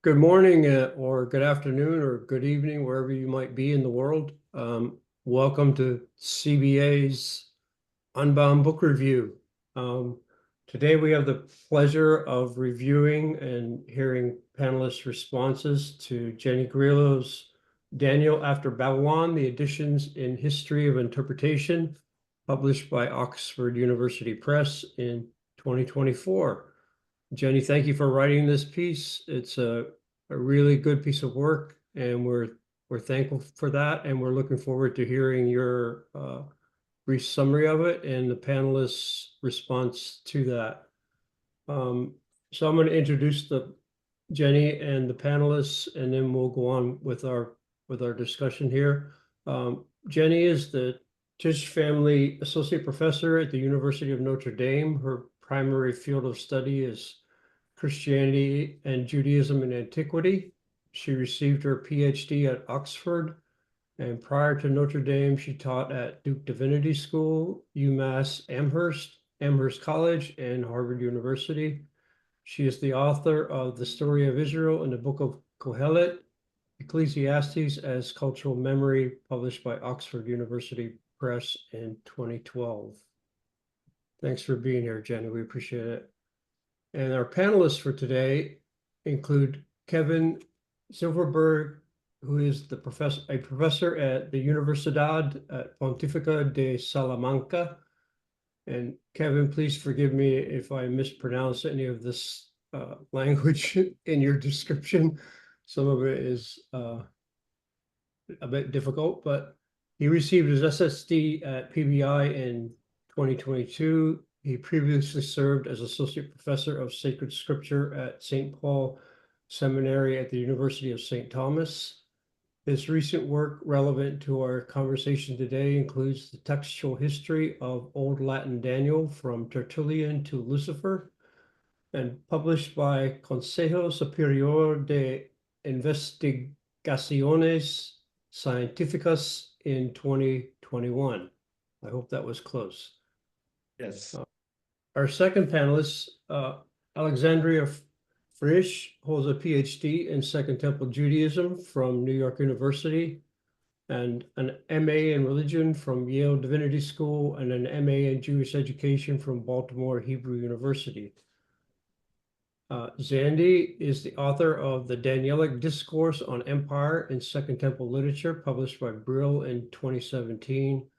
Good morning, or good afternoon, or good evening, wherever you might be in the world. Welcome to CBA's Unbound Book Review. Today we have the pleasure of reviewing and hearing panelists' responses to Jennie Grillo's Daniel After Babylon, the Editions in History of Interpretation, published by Oxford University Press in 2024. Jennie, thank you for writing this piece. It's a really good piece of work, and we're thankful for that, and we're looking forward to hearing your brief summary of it and the panelists' response to that. So I'm going to introduce Jennie and the panelists, and then we'll go on with our discussion here. Jennie is the Tisch Family Associate Professor at the University of Notre Dame. Her primary field of study is Christianity and Judaism in Antiquity. She received her PhD at Oxford, and prior to Notre Dame, she taught at Duke Divinity School, UMass Amherst College, and Harvard University. She is the author of The Story of Israel and the Book of Kohelet, Ecclesiastes as Cultural Memory, published by Oxford University Press in 2012. Thanks for being here, Jennie. We appreciate it. And our panelists for today include Kevin Silverberg, who is a professor at the Universidad Pontificia de Salamanca. And Kevin, please forgive me if I mispronounce any of this language in your description. Some of it is a bit difficult, but he received his SSD at PBI in 2022. He previously served as Associate Professor of Sacred Scripture at St. Paul Seminary at the University of St. Thomas. His recent work relevant to our conversation today includes the textual history of Old Latin Daniel from Tertullian to Lucifer, and published by Consejo Superior de Investigaciones Científicas in 2021. I hope that was close. Yes. Our second panelist, Alexandria Frisch, holds a PhD in Second Temple Judaism from New York University and an MA in religion from Yale Divinity School and an MA in Jewish education from Baltimore Hebrew University. Zandy is the author of The Danielic Discourse on Empire in Second Temple Literature, published by Brill in 2017.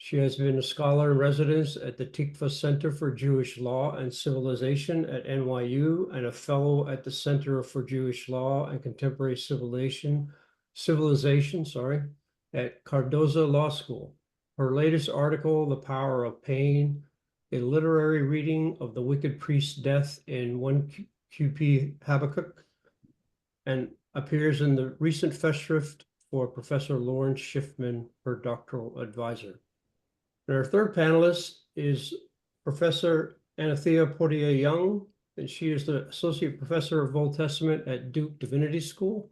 She has been a scholar in residence at the Tikva Center for Jewish Law and Civilization at NYU and a fellow at the Center for Jewish Law and Contemporary Civilization, at Cardozo Law School. Her latest article, The Power of Pain, a literary reading of the wicked priest's death in 1 QP Habakkuk, and appears in the recent Festschrift for Professor Lawrence Schiffman, her doctoral advisor. And our third panelist is Professor Anathea Portier-Young, and she is the Associate Professor of Old Testament at Duke Divinity School.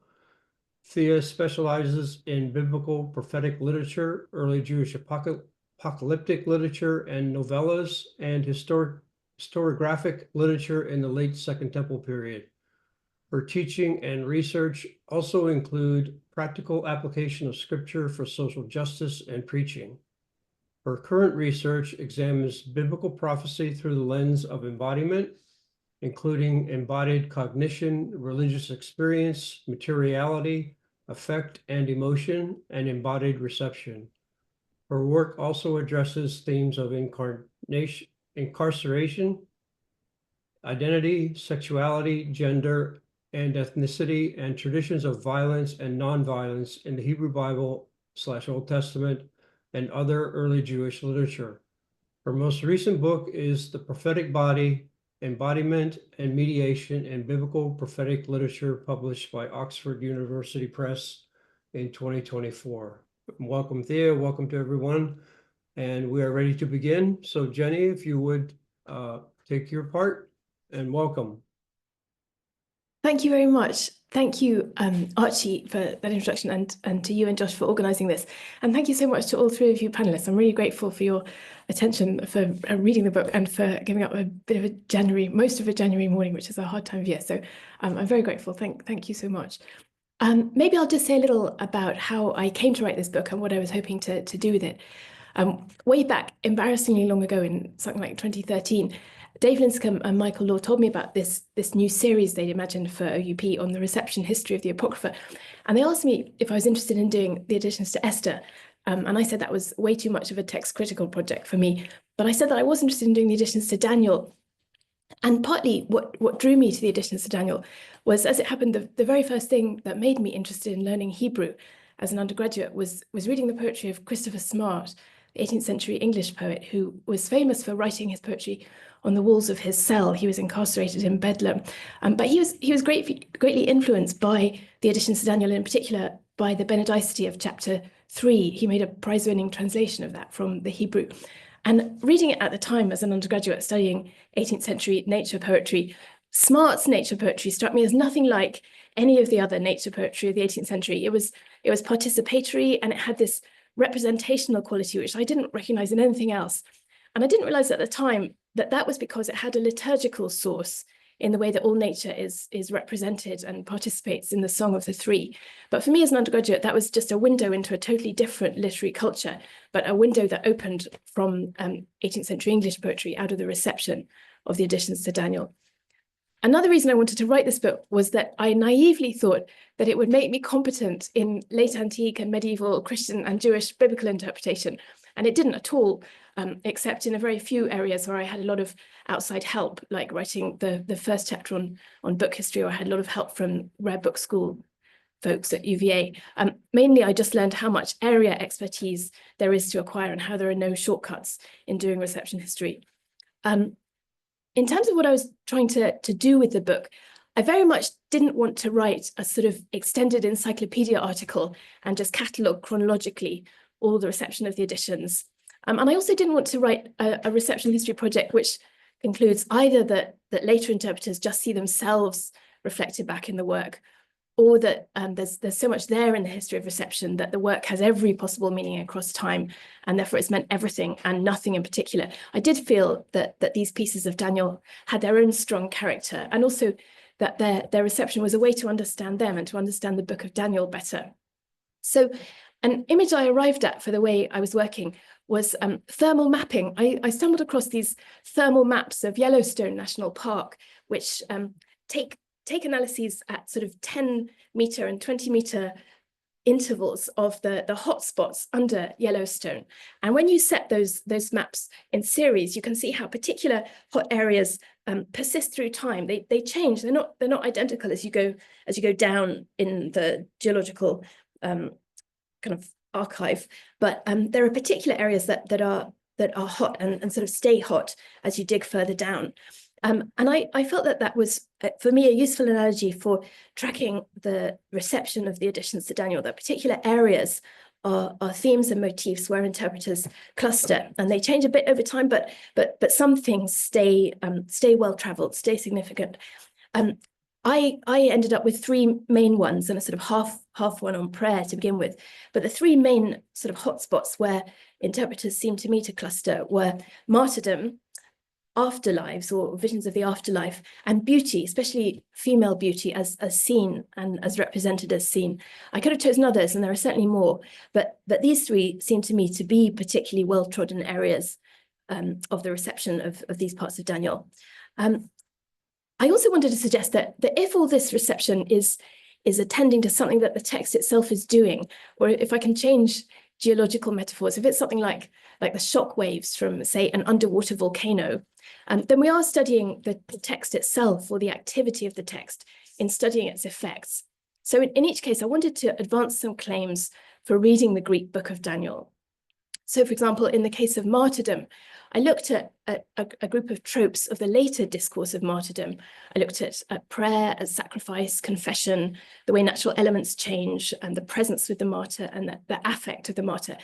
Thea specializes in biblical prophetic literature, early Jewish apocalyptic literature and novellas, and historiographic literature in the late Second Temple period. Her teaching and research also include practical application of scripture for social justice and preaching. Her current research examines biblical prophecy through the lens of embodiment, including embodied cognition, religious experience, materiality, affect and emotion, and embodied reception. Her work also addresses themes of incarceration, identity, sexuality, gender, and ethnicity, and traditions of violence and nonviolence in the Hebrew Bible/Old Testament and other early Jewish literature. Her most recent book is The Prophetic Body, Embodiment and Mediation in Biblical Prophetic Literature, published by Oxford University Press in 2024. Welcome, Thea. Welcome to everyone. And we are ready to begin. So Jennie, if you would take your part, and welcome. Thank you very much. Thank you, Archie, for that introduction, and to you and Josh for organising this. And thank you so much to all three of you panelists. I'm really grateful for your attention, for reading the book, and for giving up a bit of most of a January morning, which is a hard time of year. So I'm very grateful. Thank you so much. Maybe I'll just say a little about how I came to write this book and what I was hoping to do with it. Way back, embarrassingly long ago, in something like 2013, Dave Linscomb and Michael Law told me about this new series they'd imagined for OUP on the reception history of the Apocrypha. And they asked me if I was interested in doing the additions to Esther. And I said that was way too much of a text critical project for me. But I said that I was interested in doing the additions to Daniel. And partly what drew me to the additions to Daniel was, as it happened, the very first thing that made me interested in learning Hebrew as an undergraduate was reading the poetry of Christopher Smart, the 18th century English poet who was famous for writing his poetry on the walls of his cell. He was incarcerated in Bedlam. But he was greatly influenced by the additions to Daniel, in particular by the Benedicite of chapter 3. He made a prize-winning translation of that from the Hebrew. And reading it at the time as an undergraduate studying 18th century nature poetry, Smart's nature poetry struck me as nothing like any of the other nature poetry of the 18th century. It was participatory, and it had this representational quality, which I didn't recognize in anything else. And I didn't realize at the time that that was because it had a liturgical source in the way that all nature is represented and participates in the Song of the Three. But for me as an undergraduate, that was just a window into a totally different literary culture, but a window that opened from 18th century English poetry out of the reception of the additions to Daniel. Another reason I wanted to write this book was that I naively thought that it would make me competent in late antique and medieval Christian and Jewish biblical interpretation. And it didn't at all, except in a very few areas where I had a lot of outside help, like writing the first chapter on book history, or I had a lot of help from Rare Book School folks at UVA. Mainly, I just learned how much area expertise there is to acquire and how there are no shortcuts in doing reception history. In terms of what I was trying to do with the book, I very much didn't want to write a sort of extended encyclopedia article and just catalogue chronologically all the reception of the editions. And I also didn't want to write a reception history project which concludes either that later interpreters just see themselves reflected back in the work, or that there's so much there in the history of reception that the work has every possible meaning across time, and therefore it's meant everything and nothing in particular. I did feel that these pieces of Daniel had their own strong character, and also that their reception was a way to understand them and to understand the book of Daniel better. So an image I arrived at for the way I was working was thermal mapping. I stumbled across these thermal maps of Yellowstone National Park, which take analyses at sort of 10-meter and 20-meter intervals of the hotspots under Yellowstone. And when you set those maps in series, you can see how particular hot areas persist through time. They change. They're not identical as you go down in the geological kind of archive. But there are particular areas that are hot and sort of stay hot as you dig further down. And I felt that was, for me, a useful analogy for tracking the reception of the additions to Daniel, that particular areas are themes and motifs where interpreters cluster, and they change a bit over time, but some things stay well-traveled, stay significant. I ended up with three main ones and a sort of half one on prayer to begin with. But the three main sort of hotspots where interpreters seemed to me to cluster were martyrdom, afterlives or visions of the afterlife, and beauty, especially female beauty as seen and as represented as seen. I could have chosen others, and there are certainly more, but these three seem to me to be particularly well-trodden areas of the reception of these parts of Daniel. I also wanted to suggest that if all this reception is attending to something that the text itself is doing, or if I can change geological metaphors, if it's something like the shock waves from, say, an underwater volcano, then we are studying the text itself, or the activity of the text, in studying its effects. So in each case, I wanted to advance some claims for reading the Greek book of Daniel. So, for example, in the case of martyrdom, I looked at a group of tropes of the later discourse of martyrdom. I looked at prayer, at sacrifice, confession, the way natural elements change, and the presence with the martyr, and the affect of the martyr.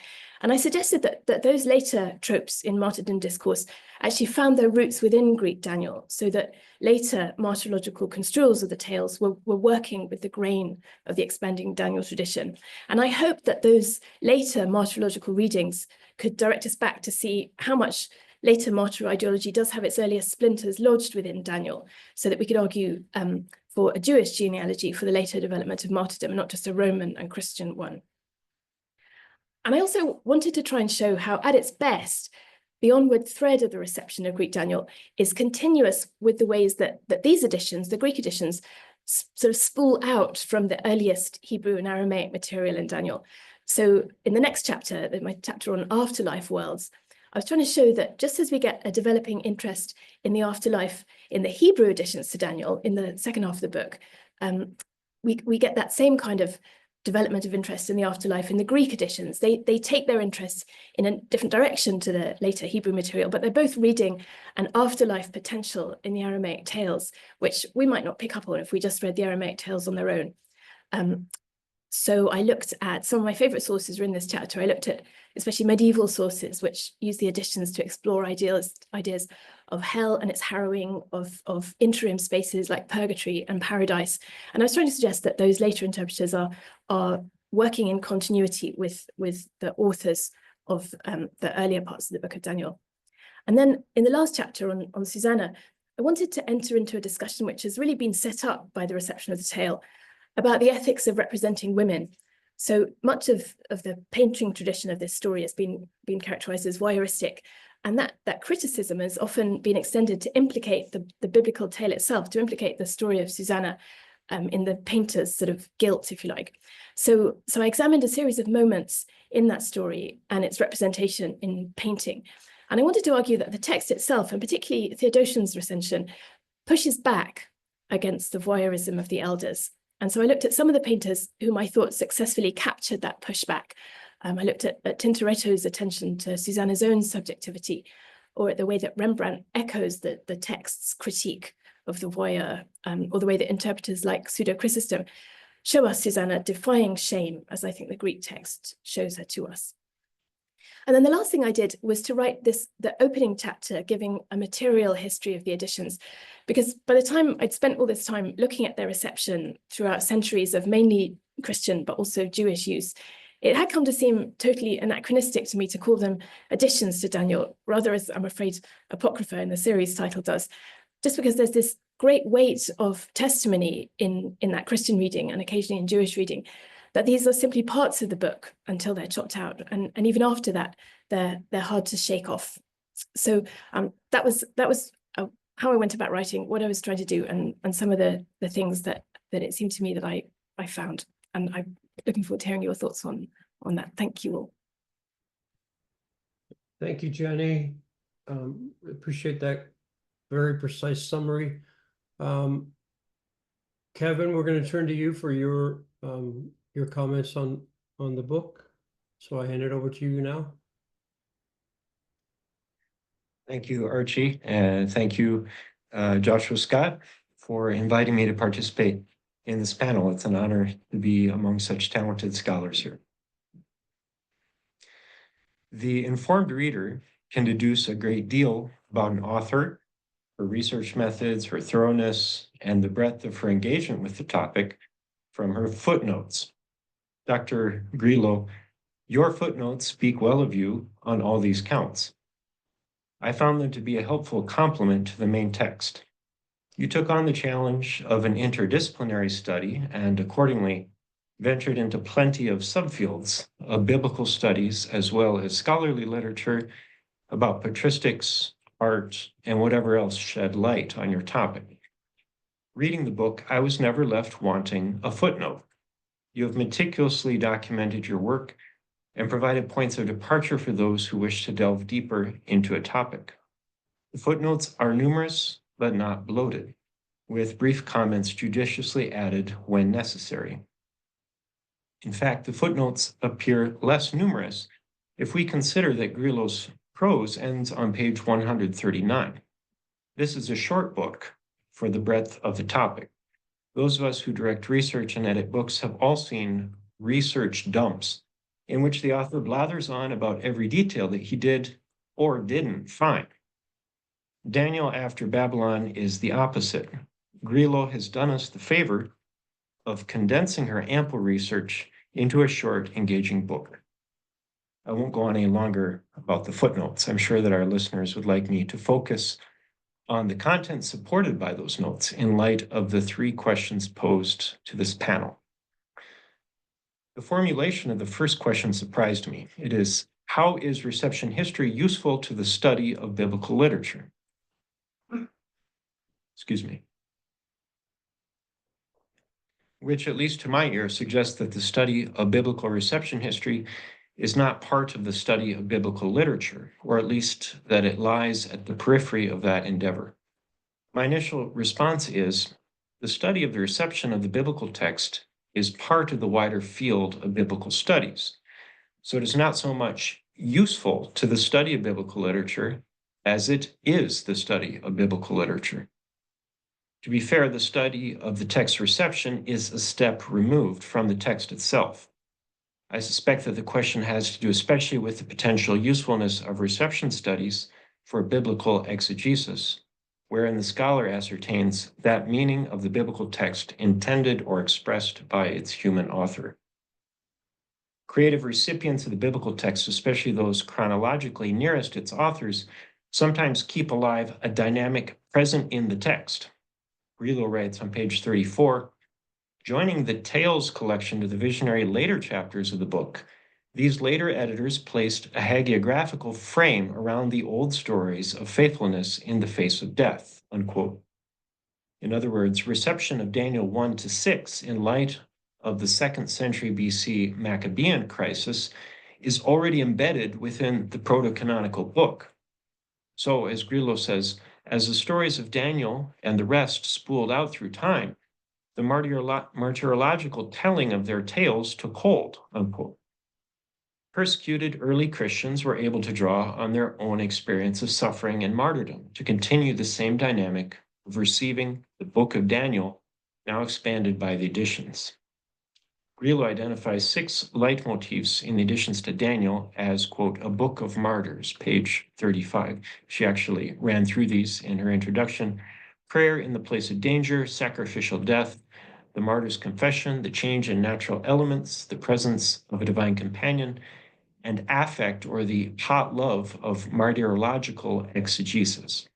And I suggested that those later tropes in martyrdom discourse actually found their roots within Greek Daniel, so that later martyrological construals of the tales were working with the grain of the expanding Daniel tradition. And I hope that those later martyrological readings could direct us back to see how much later martyr ideology does have its earliest splinters lodged within Daniel, so that we could argue for a Jewish genealogy for the later development of martyrdom, and not just a Roman and Christian one. And I also wanted to try and show how, at its best, the onward thread of the reception of Greek Daniel is continuous with the ways that these editions, the Greek editions, sort of spool out from the earliest Hebrew and Aramaic material in Daniel. So in the next chapter, my chapter on afterlife worlds, I was trying to show that just as we get a developing interest in the afterlife in the Hebrew editions to Daniel in the second half of the book, we get that same kind of development of interest in the afterlife in the Greek editions. They take their interests in a different direction to the later Hebrew material, but they're both reading an afterlife potential in the Aramaic tales, which we might not pick up on if we just read the Aramaic tales on their own. So I looked at some of my favorite sources are in this chapter. I looked at especially medieval sources, which use the editions to explore ideas of hell and its harrowing, of interim spaces like purgatory and paradise. And I was trying to suggest that those later interpreters are working in continuity with the authors of the earlier parts of the book of Daniel. And then in the last chapter on Susanna, I wanted to enter into a discussion which has really been set up by the reception of the tale about the ethics of representing women. So much of the painting tradition of this story has been characterized as voyeuristic, and that criticism has often been extended to implicate the biblical tale itself, to implicate the story of Susanna in the painter's sort of guilt, if you like. So I examined a series of moments in that story and its representation in painting. And I wanted to argue that the text itself, and particularly Theodosian's recension, pushes back against the voyeurism of the elders. And so I looked at some of the painters whom I thought successfully captured that pushback. I looked at Tintoretto's attention to Susanna's own subjectivity, or at the way that Rembrandt echoes the text's critique of the voyeur, or the way that interpreters like Pseudo-Chrysostom show us Susanna defying shame, as I think the Greek text shows her to us. And then the last thing I did was to write the opening chapter, giving a material history of the editions, because by the time I'd spent all this time looking at their reception throughout centuries of mainly Christian, but also Jewish use, it had come to seem totally anachronistic to me to call them additions to Daniel, rather as I'm afraid Apocrypha in the series title does, just because there's this great weight of testimony in that Christian reading and occasionally in Jewish reading, that these are simply parts of the book until they're chopped out. And even after that, they're hard to shake off. So that was how I went about writing, what I was trying to do, and some of the things that it seemed to me that I found. And I'm looking forward to hearing your thoughts on that. Thank you all. Thank you, Jenny. Appreciate that very precise summary. Kevin, we're going to turn to you for your comments on the book. So I hand it over to you now. Thank you, Archie, and thank you, Joshua Scott, for inviting me to participate in this panel. It's an honor to be among such talented scholars here. The informed reader can deduce a great deal about an author, her research methods, her thoroughness, and the breadth of her engagement with the topic from her footnotes. Dr. Grillo, your footnotes speak well of you on all these counts. I found them to be a helpful complement to the main text. You took on the challenge of an interdisciplinary study and accordingly ventured into plenty of subfields of biblical studies as well as scholarly literature about patristics, art, and whatever else shed light on your topic. Reading the book, I was never left wanting a footnote. You have meticulously documented your work and provided points of departure for those who wish to delve deeper into a topic. The footnotes are numerous, but not bloated, with brief comments judiciously added when necessary. In fact, the footnotes appear less numerous if we consider that Grillo's prose ends on page 139. This is a short book for the breadth of the topic. Those of us who direct research and edit books have all seen research dumps in which the author blathers on about every detail that he did or didn't find. Daniel after Babylon is the opposite. Grillo has done us the favor of condensing her ample research into a short, engaging book. I won't go on any longer about the footnotes. I'm sure that our listeners would like me to focus on the content supported by those notes in light of the 3 questions posed to this panel. The formulation of the first question surprised me. It is, how is reception history useful to the study of biblical literature? Excuse me. Which, at least to my ear, suggests that the study of biblical reception history is not part of the study of biblical literature, or at least that it lies at the periphery of that endeavor. My initial response is, the study of the reception of the biblical text is part of the wider field of biblical studies. So it is not so much useful to the study of biblical literature as it is the study of biblical literature. To be fair, the study of the text reception is a step removed from the text itself. I suspect that the question has to do especially with the potential usefulness of reception studies for biblical exegesis, wherein the scholar ascertains that meaning of the biblical text intended or expressed by its human author. Creative recipients of the biblical text, especially those chronologically nearest its authors, sometimes keep alive a dynamic present in the text. Grillo writes on page 34, joining the Tales collection to the visionary later chapters of the book, these later editors placed a hagiographical frame around the old stories of faithfulness in the face of death, unquote. In other words, reception of Daniel 1 to 6 in light of the 2nd century BC Maccabean crisis is already embedded within the proto-canonical book. So, as Grillo says, as the stories of Daniel and the rest spooled out through time, the martyrological telling of their tales took hold, unquote. Persecuted early Christians were able to draw on their own experience of suffering and martyrdom to continue the same dynamic of receiving the book of Daniel, now expanded by the additions. Grillo identifies 6 leitmotifs in the additions to Daniel as, quote, a book of martyrs, page 35. She actually ran through these in her introduction. Prayer in the place of danger, sacrificial death, the martyr's confession, the change in natural elements, the presence of a divine companion, and affect, or the hot love of martyrological exegesis.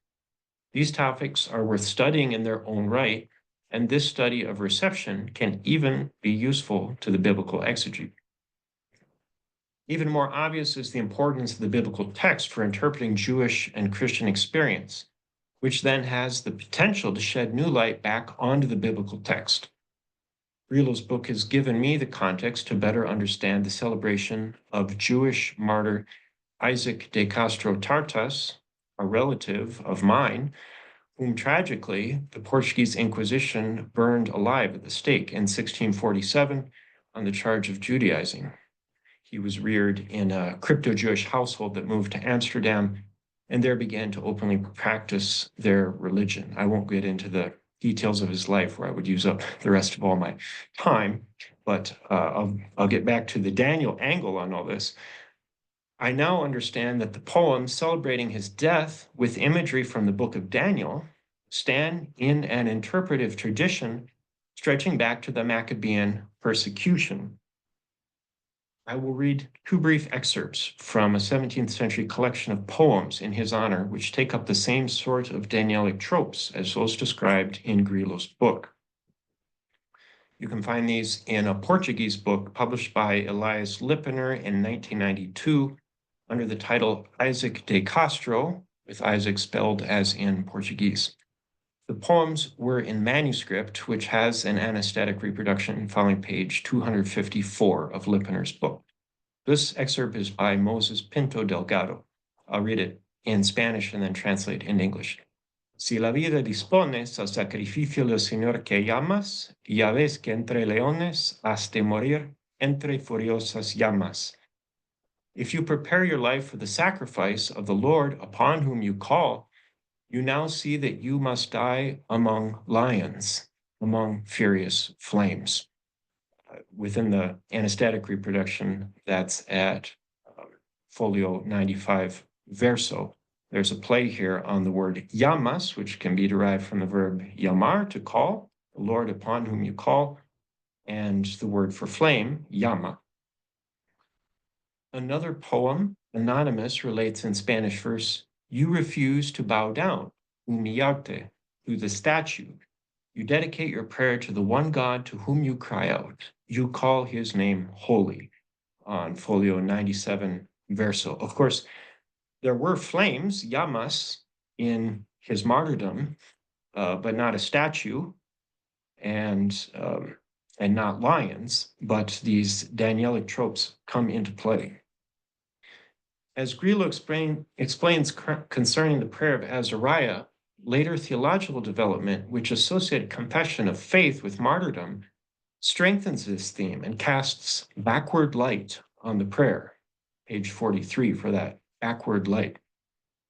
These topics are worth studying in their own right, and this study of reception can even be useful to the biblical exegete. Even more obvious is the importance of the biblical text for interpreting Jewish and Christian experience, which then has the potential to shed new light back onto the biblical text. Grillo's book has given me the context to better understand the celebration of Jewish martyr Isaac de Castro Tartas, a relative of mine, whom tragically the Portuguese Inquisition burned alive at the stake in 1647 on the charge of Judaizing. He was reared in a crypto-Jewish household that moved to Amsterdam and there began to openly practice their religion. I won't get into the details of his life where I would use up the rest of all my time, but I'll get back to the Daniel angle on all this. I now understand that the poems celebrating his death with imagery from the book of Daniel stand in an interpretive tradition stretching back to the Maccabean persecution. I will read 2 brief excerpts from a 17th century collection of poems in his honor, which take up the same sort of Danielic tropes as those described in Grillo's book. You can find these in a Portuguese book published by Elias Lippener in 1992 under the title Isaac de Castro, with Isaac spelled as in Portuguese. The poems were in manuscript, which has an anesthetic reproduction following page 254 of Lippener's book. This excerpt is by Moses Pinto Delgado. I'll read it in Spanish and then translate in English. Si la vida dispones al sacrificio del Señor que llamas, ya ves que entre leones has de morir entre furiosas llamas. If you prepare your life for the sacrifice of the Lord upon whom you call, you now see that you must die among lions, among furious flames. within the anesthetic reproduction, that's at folio 95 verso. There's a play here on the word yamas, which can be derived from the verb yamar, to call, the Lord upon whom you call, and the word for flame, llama. Another poem, anonymous, relates in Spanish verse, you refuse to bow down, humillarte, to the statue. You dedicate your prayer to the one God to whom you cry out. You call his name holy, on folio 97 verso. Of course, there were flames, llamas, in his martyrdom, but not a statue, and not lions, but these Danielic tropes come into play. As Grillo explains concerning the prayer of Azariah, later theological development, which associated confession of faith with martyrdom, strengthens this theme and casts backward light on the prayer. Page 43 for that backward light.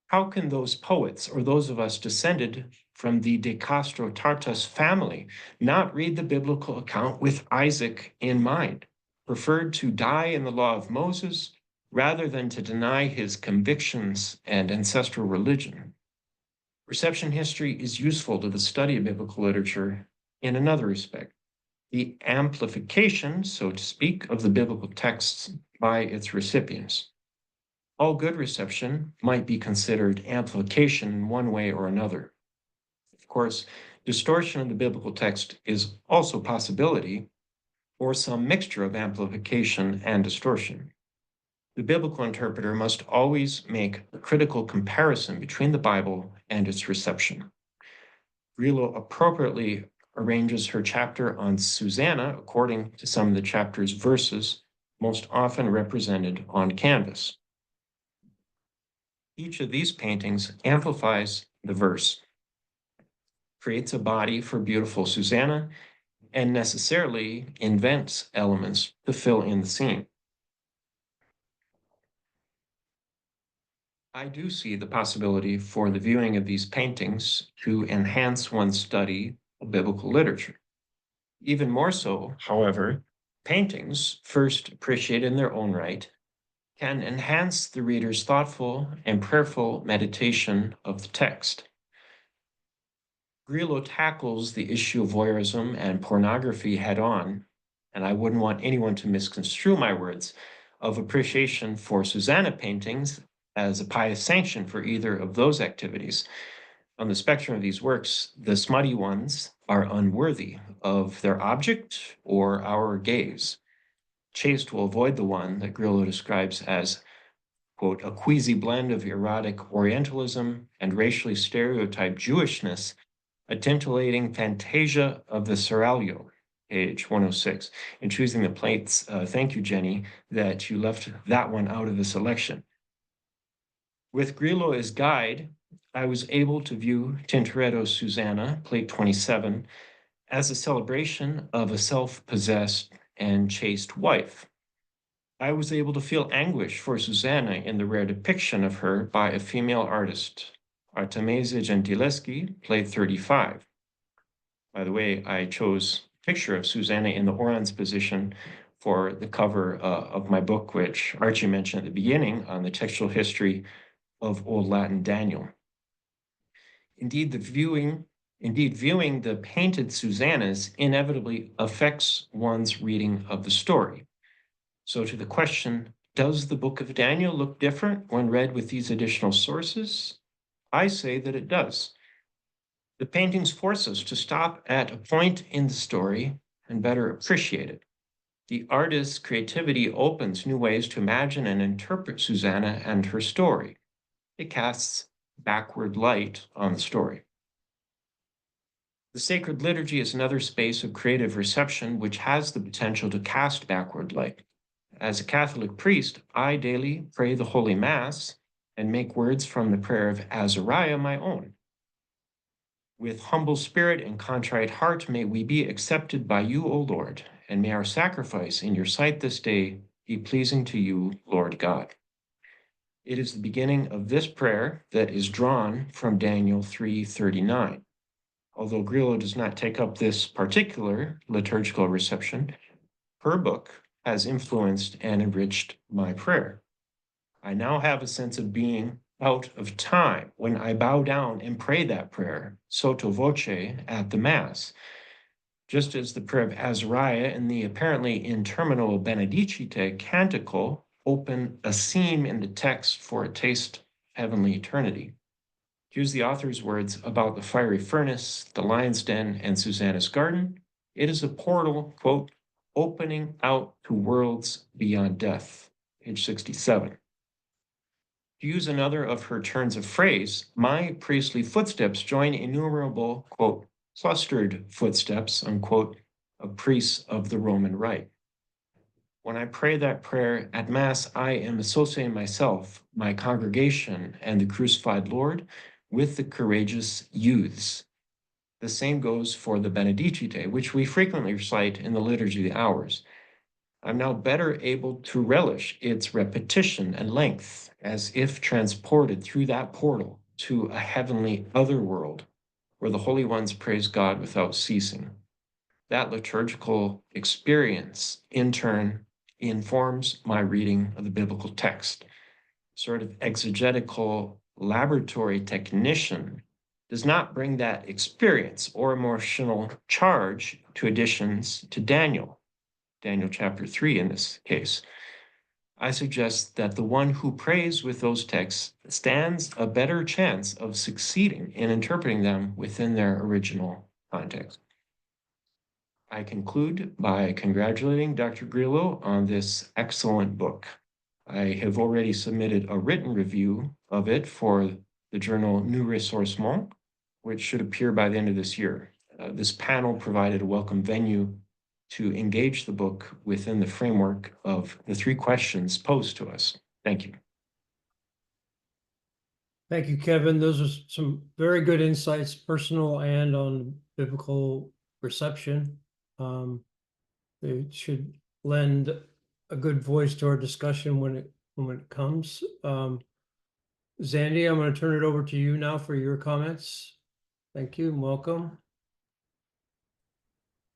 How can those poets or those of us descended from the De Castro Tartas family not read the biblical account with Isaac in mind, preferred to die in the law of Moses rather than to deny his convictions and ancestral religion? Reception history is useful to the study of biblical literature in another respect, the amplification, so to speak, of the biblical texts by its recipients. All good reception might be considered amplification in one way or another. Of course, distortion of the biblical text is also a possibility, or some mixture of amplification and distortion. The biblical interpreter must always make a critical comparison between the Bible and its reception. Grillo appropriately arranges her chapter on Susanna according to some of the chapter's verses, most often represented on canvas. Each of these paintings amplifies the verse, creates a body for beautiful Susanna, and necessarily invents elements to fill in the scene. I do see the possibility for the viewing of these paintings to enhance one's study of biblical literature. Even more so, however, paintings, first appreciated in their own right, can enhance the reader's thoughtful and prayerful meditation of the text. Grillo tackles the issue of voyeurism and pornography head on, and I wouldn't want anyone to misconstrue my words of appreciation for Susanna paintings as a pious sanction for either of those activities. On the spectrum of these works, the smutty ones are unworthy of their object or our gaze. Chaste will avoid the one that Grillo describes as, quote, a queasy blend of erotic Orientalism and racially stereotyped Jewishness, a tintillating fantasia of the seraglio, page 106. In choosing the plates, thank you, Jennie, that you left that one out of the selection. With Grillo as guide, I was able to view Tintoretto's Susanna, plate 27, as a celebration of a self-possessed and chaste wife. I was able to feel anguish for Susanna in the rare depiction of her by a female artist, Artemisia Gentileschi, plate 35. By the way, I chose a picture of Susanna in the Orans position for the cover of my book, which Archie mentioned at the beginning on the textual history of Old Latin Daniel. Indeed, viewing the painted Susannas inevitably affects one's reading of the story. So to the question, does the book of Daniel look different when read with these additional sources? I say that it does. The paintings force us to stop at a point in the story and better appreciate it. The artist's creativity opens new ways to imagine and interpret Susanna and her story. It casts backward light on the story. The sacred liturgy is another space of creative reception which has the potential to cast backward light. As a Catholic priest, I daily pray the Holy Mass and make words from the prayer of Azariah my own. With humble spirit and contrite heart, may we be accepted by you, O Lord, and may our sacrifice in your sight this day be pleasing to you, Lord God. It is the beginning of this prayer that is drawn from Daniel 3:39. Although Grillo does not take up this particular liturgical reception, Her book has influenced and enriched my prayer. I now have a sense of being out of time when I bow down and pray that prayer, sotto voce, at the Mass. Just as the prayer of Azariah and the apparently interminable Benedicite canticle open a seam in the text for a taste of heavenly eternity. To use the author's words about the fiery furnace, the lion's den, and Susanna's garden, it is a portal, quote, opening out to worlds beyond death, page 67. To use another of her turns of phrase, my priestly footsteps join innumerable, quote, clustered footsteps, unquote, of priests of the Roman Rite. When I pray that prayer at Mass, I am associating myself, my congregation, and the crucified Lord with the courageous youths. The same goes for the Benedicite, which we frequently recite in the Liturgy of the Hours. I'm now better able to relish its repetition and length, as if transported through that portal to a heavenly other world where the holy ones praise God without ceasing. That liturgical experience, in turn, informs my reading of the biblical text. Sort of exegetical laboratory technician does not bring that experience or emotional charge to additions to Daniel chapter 3 in this case. I suggest that the one who prays with those texts stands a better chance of succeeding in interpreting them within their original context. I conclude by congratulating Dr. Grillo on this excellent book. I have already submitted a written review of it for the journal New Ressourcement, which should appear by the end of this year. This panel provided a welcome venue to engage the book within the framework of the 3 questions posed to us. Thank you. Thank you, Kevin. Those are some very good insights, personal and on biblical reception. It should lend a good voice to our discussion when it comes. Zandy, I'm going to turn it over to you now for your comments. Thank you and welcome.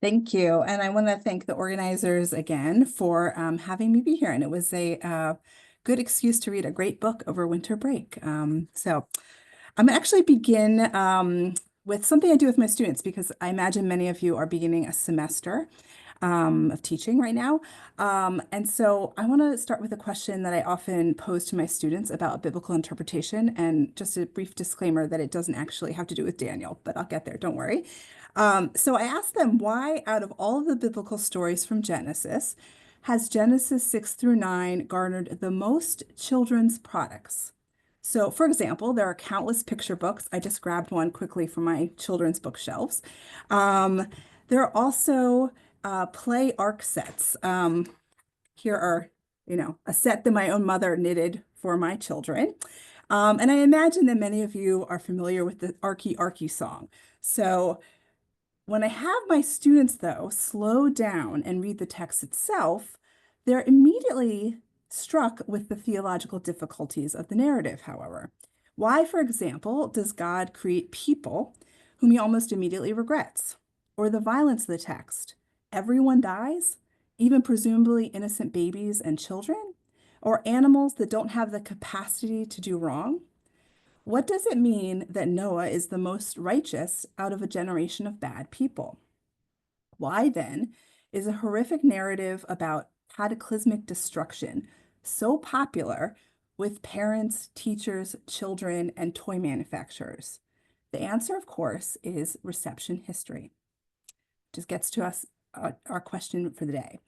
Thank you. And I want to thank the organizers again for having me be here. And it was a good excuse to read a great book over winter break. So I'm going to actually begin with something I do with my students, because I imagine many of you are beginning a semester of teaching right now. And so I want to start with a question that I often pose to my students about biblical interpretation. And just a brief disclaimer that it doesn't actually have to do with Daniel, but I'll get there, don't worry. So I asked them, why out of all of the biblical stories from Genesis, has Genesis 6 through 9 garnered the most children's products? So for example, there are countless picture books. I just grabbed one quickly from my children's bookshelves. There are also play arc sets. Here are, a set that my own mother knitted for my children. And I imagine that many of you are familiar with the Arky Arky song. So when I have my students, though, slow down and read the text itself, they're immediately struck with the theological difficulties of the narrative, however. Why, for example, does God create people whom he almost immediately regrets? Or the violence of the text? Everyone dies, even presumably innocent babies and children? Or animals that don't have the capacity to do wrong? What does it mean that Noah is the most righteous out of a generation of bad people? Why then is a horrific narrative about cataclysmic destruction so popular with parents, teachers, children, and toy manufacturers? The answer, of course, is reception history. Just gets to us our question for the day.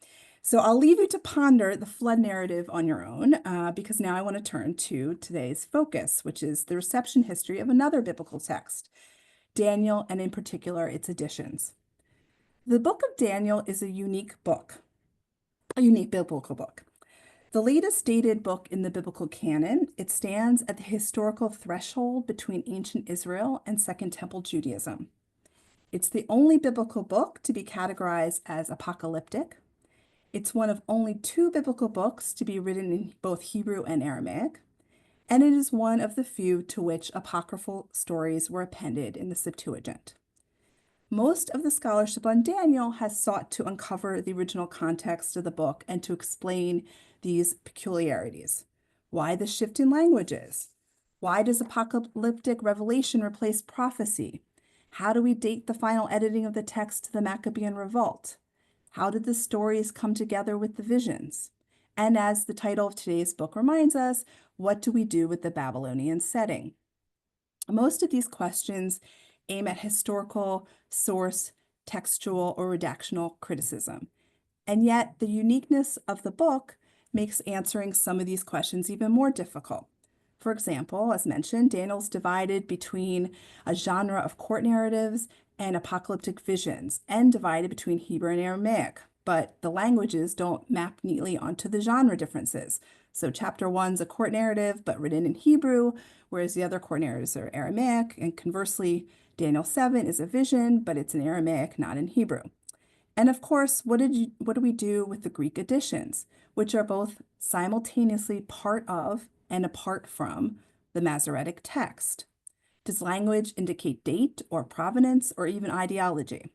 So I'll leave you to ponder the flood narrative on your own, because now I want to turn to today's focus, which is the reception history of another biblical text, Daniel, and in particular, its editions. The book of Daniel is a unique book, a unique biblical book. The latest dated book in the biblical canon, it stands at the historical threshold between ancient Israel and Second Temple Judaism. It's the only biblical book to be categorized as apocalyptic. It's one of only 2 biblical books to be written in both Hebrew and Aramaic, and it is one of the few to which apocryphal stories were appended in the Septuagint. Most of the scholarship on Daniel has sought to uncover the original context of the book and to explain these peculiarities. Why the shift in languages? Why does apocalyptic revelation replace prophecy? How do we date the final editing of the text to the Maccabean revolt? How did the stories come together with the visions? And as the title of today's book reminds us, what do we do with the Babylonian setting? Most of these questions aim at historical, source, textual, or redactional criticism. And yet, the uniqueness of the book makes answering some of these questions even more difficult. For example, as mentioned, Daniel's divided between a genre of court narratives and apocalyptic visions, and divided between Hebrew and Aramaic, but the languages don't map neatly onto the genre differences. So chapter 1's a court narrative, but written in Hebrew, whereas the other court narratives are Aramaic, and conversely, Daniel 7 is a vision, but it's in Aramaic, not in Hebrew. And of course, what do we do with the Greek editions, which are both simultaneously part of and apart from the Masoretic text? Does language indicate date or provenance or even ideology?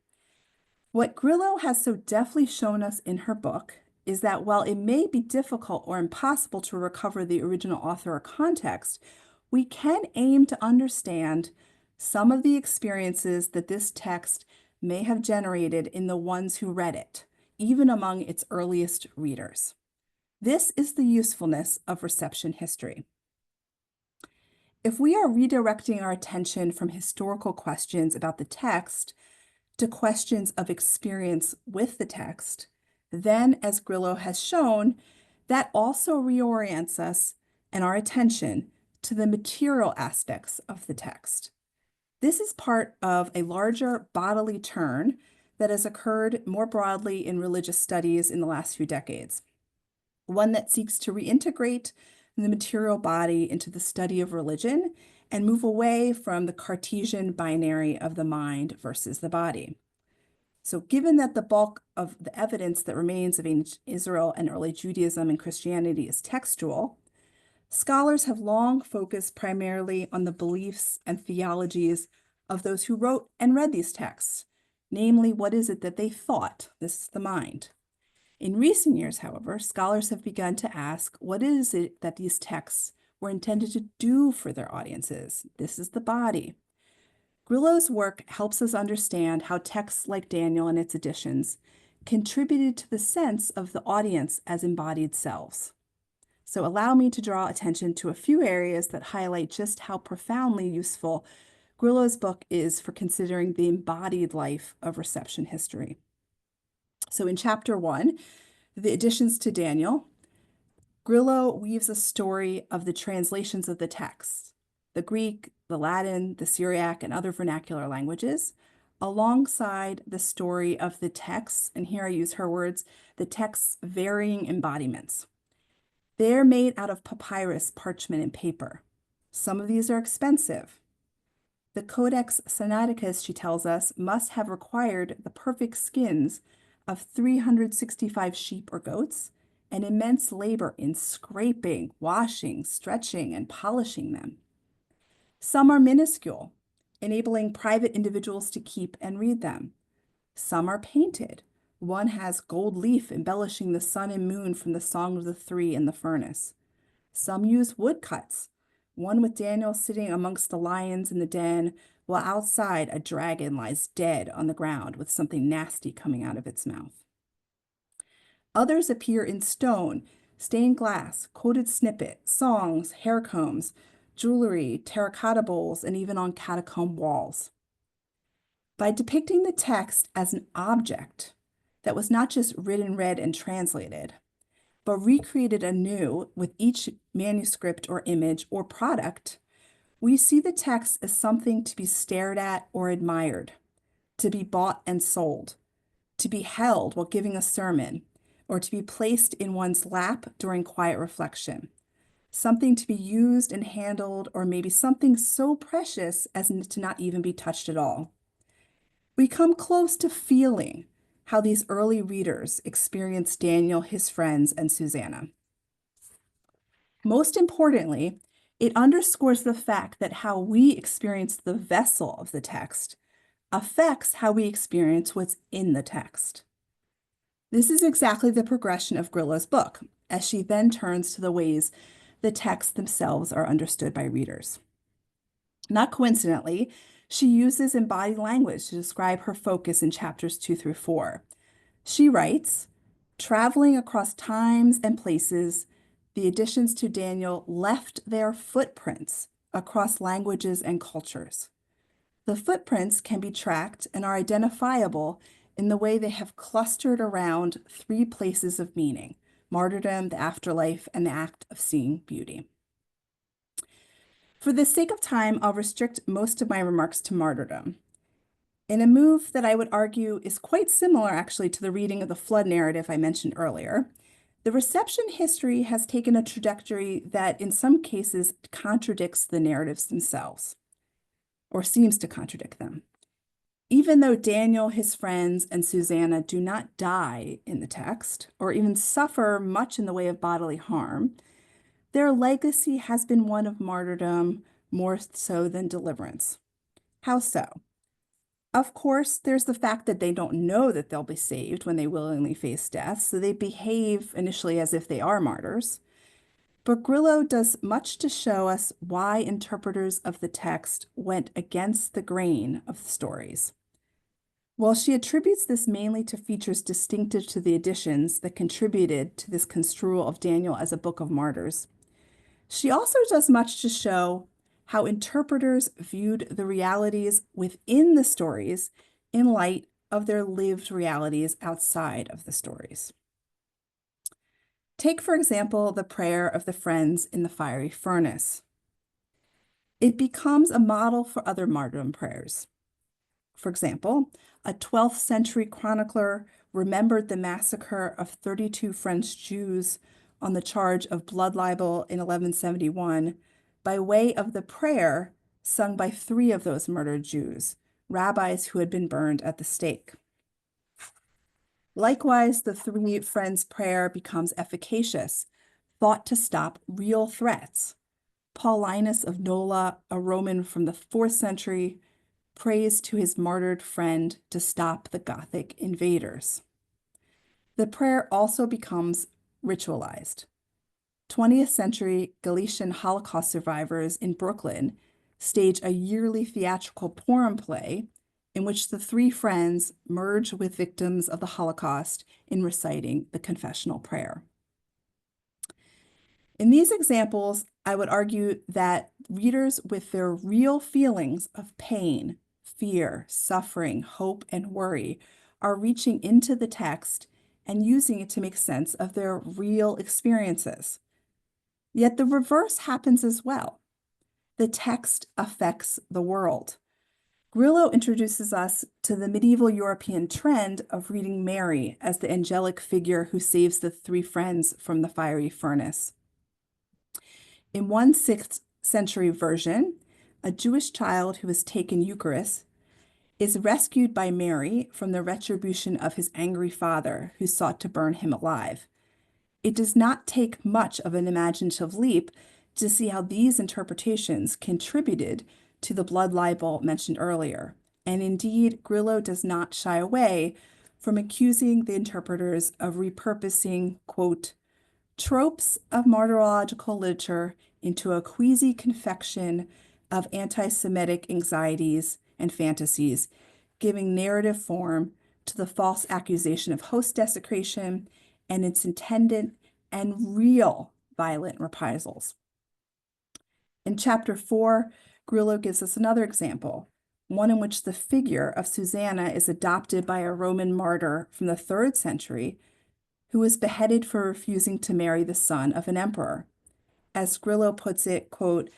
What Grillo has so deftly shown us in her book is that while it may be difficult or impossible to recover the original author or context, we can aim to understand some of the experiences that this text may have generated in the ones who read it, even among its earliest readers. This is the usefulness of reception history. If we are redirecting our attention from historical questions about the text to questions of experience with the text, then, as Grillo has shown, that also reorients us and our attention to the material aspects of the text. This is part of a larger bodily turn that has occurred more broadly in religious studies in the last few decades, one that seeks to reintegrate the material body into the study of religion and move away from the Cartesian binary of the mind versus the body. So given that the bulk of the evidence that remains of ancient Israel and early Judaism and Christianity is textual, scholars have long focused primarily on the beliefs and theologies of those who wrote and read these texts, namely, what is it that they thought? This is the mind. In recent years, however, scholars have begun to ask, what is it that these texts were intended to do for their audiences? This is the body. Grillo's work helps us understand how texts like Daniel and its editions contributed to the sense of the audience as embodied selves. So allow me to draw attention to a few areas that highlight just how profoundly useful Grillo's book is for considering the embodied life of reception history. So in chapter 1, the additions to Daniel, Grillo weaves a story of the translations of the texts, the Greek, the Latin, the Syriac, and other vernacular languages, alongside the story of the texts, and here I use her words, the text's varying embodiments. They're made out of papyrus, parchment, and paper. Some of these are expensive. The Codex Sinaiticus, she tells us, must have required the perfect skins of 365 sheep or goats and immense labor in scraping, washing, stretching, and polishing them. Some are minuscule, enabling private individuals to keep and read them. Some are painted. One has gold leaf embellishing the sun and moon from the Song of the Three in the furnace. Some use woodcuts, one with Daniel sitting amongst the lions in the den, while outside a dragon lies dead on the ground with something nasty coming out of its mouth. Others appear in stone, stained glass, quoted snippet, songs, hair combs, jewelry, terracotta bowls, and even on catacomb walls. By depicting the text as an object that was not just written, read, and translated, but recreated anew with each manuscript or image or product, we see the text as something to be stared at or admired, to be bought and sold, to be held while giving a sermon, or to be placed in one's lap during quiet reflection, something to be used and handled, or maybe something so precious as to not even be touched at all. We come close to feeling how these early readers experienced Daniel, his friends, and Susanna. Most importantly, it underscores the fact that how we experience the vessel of the text affects how we experience what's in the text. This is exactly the progression of Grillo's book, as she then turns to the ways the texts themselves are understood by readers. Not coincidentally, she uses embodied language to describe her focus in chapters 2 through 4. She writes, traveling across times and places, the additions to Daniel left their footprints across languages and cultures. The footprints can be tracked and are identifiable in the way they have clustered around 3 places of meaning: martyrdom, the afterlife, and the act of seeing beauty. For the sake of time, I'll restrict most of my remarks to martyrdom. In a move that I would argue is quite similar actually to the reading of the flood narrative I mentioned earlier, the reception history has taken a trajectory that in some cases contradicts the narratives themselves, or seems to contradict them. Even though Daniel, his friends, and Susanna do not die in the text, or even suffer much in the way of bodily harm, their legacy has been one of martyrdom more so than deliverance. How so? Of course, there's the fact that they don't know that they'll be saved when they willingly face death, so they behave initially as if they are martyrs. But Grillo does much to show us why interpreters of the text went against the grain of the stories. While she attributes this mainly to features distinctive to the editions that contributed to this construal of Daniel as a book of martyrs, she also does much to show how interpreters viewed the realities within the stories in light of their lived realities outside of the stories. Take, for example, the prayer of the friends in the fiery furnace. It becomes a model for other martyrdom prayers. For example, a 12th century chronicler remembered the massacre of 32 French Jews on the charge of blood libel in 1171 by way of the prayer sung by 3 of those murdered Jews, rabbis who had been burned at the stake. Likewise, the 3 friends' prayer becomes efficacious, thought to stop real threats. Paulinus of Nola, a Roman from the 4th century, prays to his martyred friend to stop the Gothic invaders. The prayer also becomes ritualized. 20th century Galician Holocaust survivors in Brooklyn stage a yearly theatrical Purim play in which the 3 friends merge with victims of the Holocaust in reciting the confessional prayer. In these examples, I would argue that readers with their real feelings of pain, fear, suffering, hope, and worry are reaching into the text and using it to make sense of their real experiences. Yet the reverse happens as well. The text affects the world. Grillo introduces us to the medieval European trend of reading Mary as the angelic figure who saves the 3 friends from the fiery furnace. In one 6th century version, a Jewish child who has taken Eucharist is rescued by Mary from the retribution of his angry father who sought to burn him alive. It does not take much of an imaginative leap to see how these interpretations contributed to the blood libel mentioned earlier. And indeed, Grillo does not shy away from accusing the interpreters of repurposing, quote, tropes of martyrological literature into a queasy confection of anti-Semitic anxieties and fantasies, giving narrative form to the false accusation of host desecration and its intended and real violent reprisals. In chapter 4, Grillo gives us another example, one in which the figure of Susanna is adopted by a Roman martyr from the 3rd century who was beheaded for refusing to marry the son of an emperor. As Grillo puts it, quote,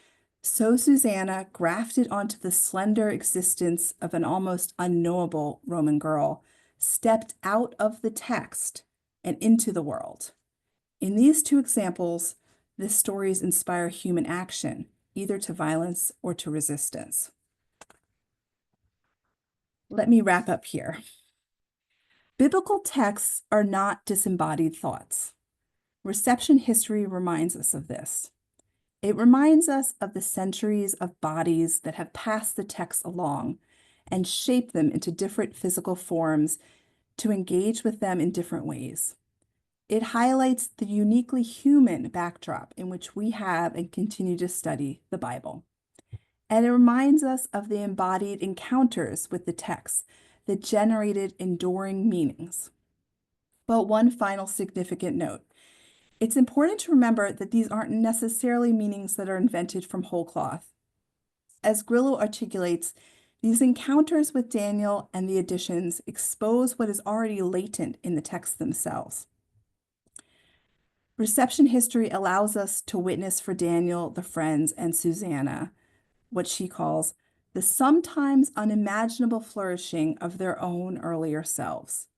so Susanna, grafted onto the slender existence of an almost unknowable Roman girl, stepped out of the text and into the world. In these 2 examples, the stories inspire human action, either to violence or to resistance. Let me wrap up here. Biblical texts are not disembodied thoughts. Reception history reminds us of this. It reminds us of the centuries of bodies that have passed the text along and shape them into different physical forms to engage with them in different ways. It highlights the uniquely human backdrop in which we have and continue to study the Bible. And it reminds us of the embodied encounters with the text that generated enduring meanings. But one final significant note. It's important to remember that these aren't necessarily meanings that are invented from whole cloth. As Grillo articulates, these encounters with Daniel and the additions expose what is already latent in the texts themselves. Reception history allows us to witness for Daniel, the friends, and Susanna what she calls the sometimes unimaginable flourishing of their own earlier selves.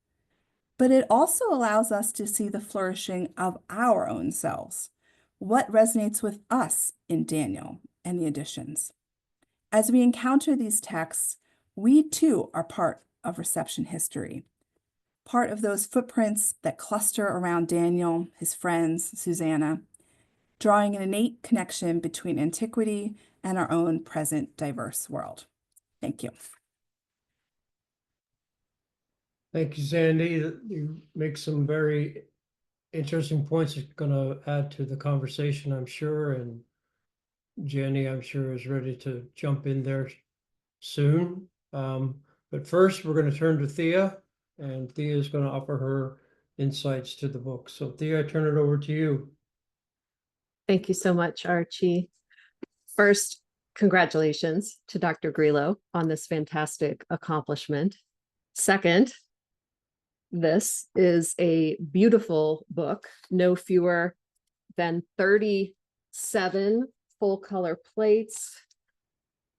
But it also allows us to see the flourishing of our own selves, what resonates with us in Daniel and the additions. As we encounter these texts, we too are part of reception history, part of those footprints that cluster around Daniel, his friends, Susanna, drawing an innate connection between antiquity and our own present diverse world. Thank you. Thank you, Sandy. You make some very interesting points that's going to add to the conversation, I'm sure. And Jennie, I'm sure, is ready to jump in there soon. But first, we're going to turn to Thea, and Thea is going to offer her insights to the book. So Thea, I turn it over to you. Thank you so much, Archie. First, congratulations to Dr. Grillo on this fantastic accomplishment. Second, this is a beautiful book, no fewer than 37 full color plates,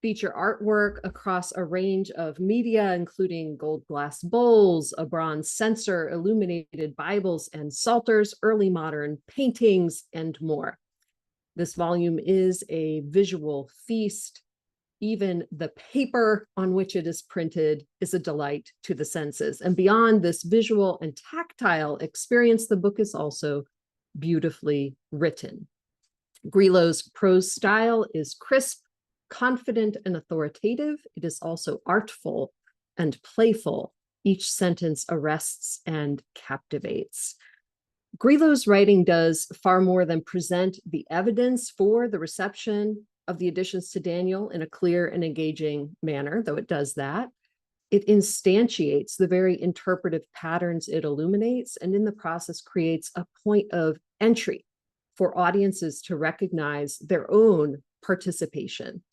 feature artwork across a range of media, including gold glass bowls, a bronze censer, illuminated Bibles and psalters, early modern paintings, and more. This volume is a visual feast. Even the paper on which it is printed is a delight to the senses. And beyond this visual and tactile experience, the book is also beautifully written. Grillo's prose style is crisp, confident, and authoritative. It is also artful and playful. Each sentence arrests and captivates. Grillo's writing does far more than present the evidence for the reception of the additions to Daniel in a clear and engaging manner, though it does that. It instantiates the very interpretive patterns it illuminates, and in the process creates a point of entry for audiences to recognize their own participation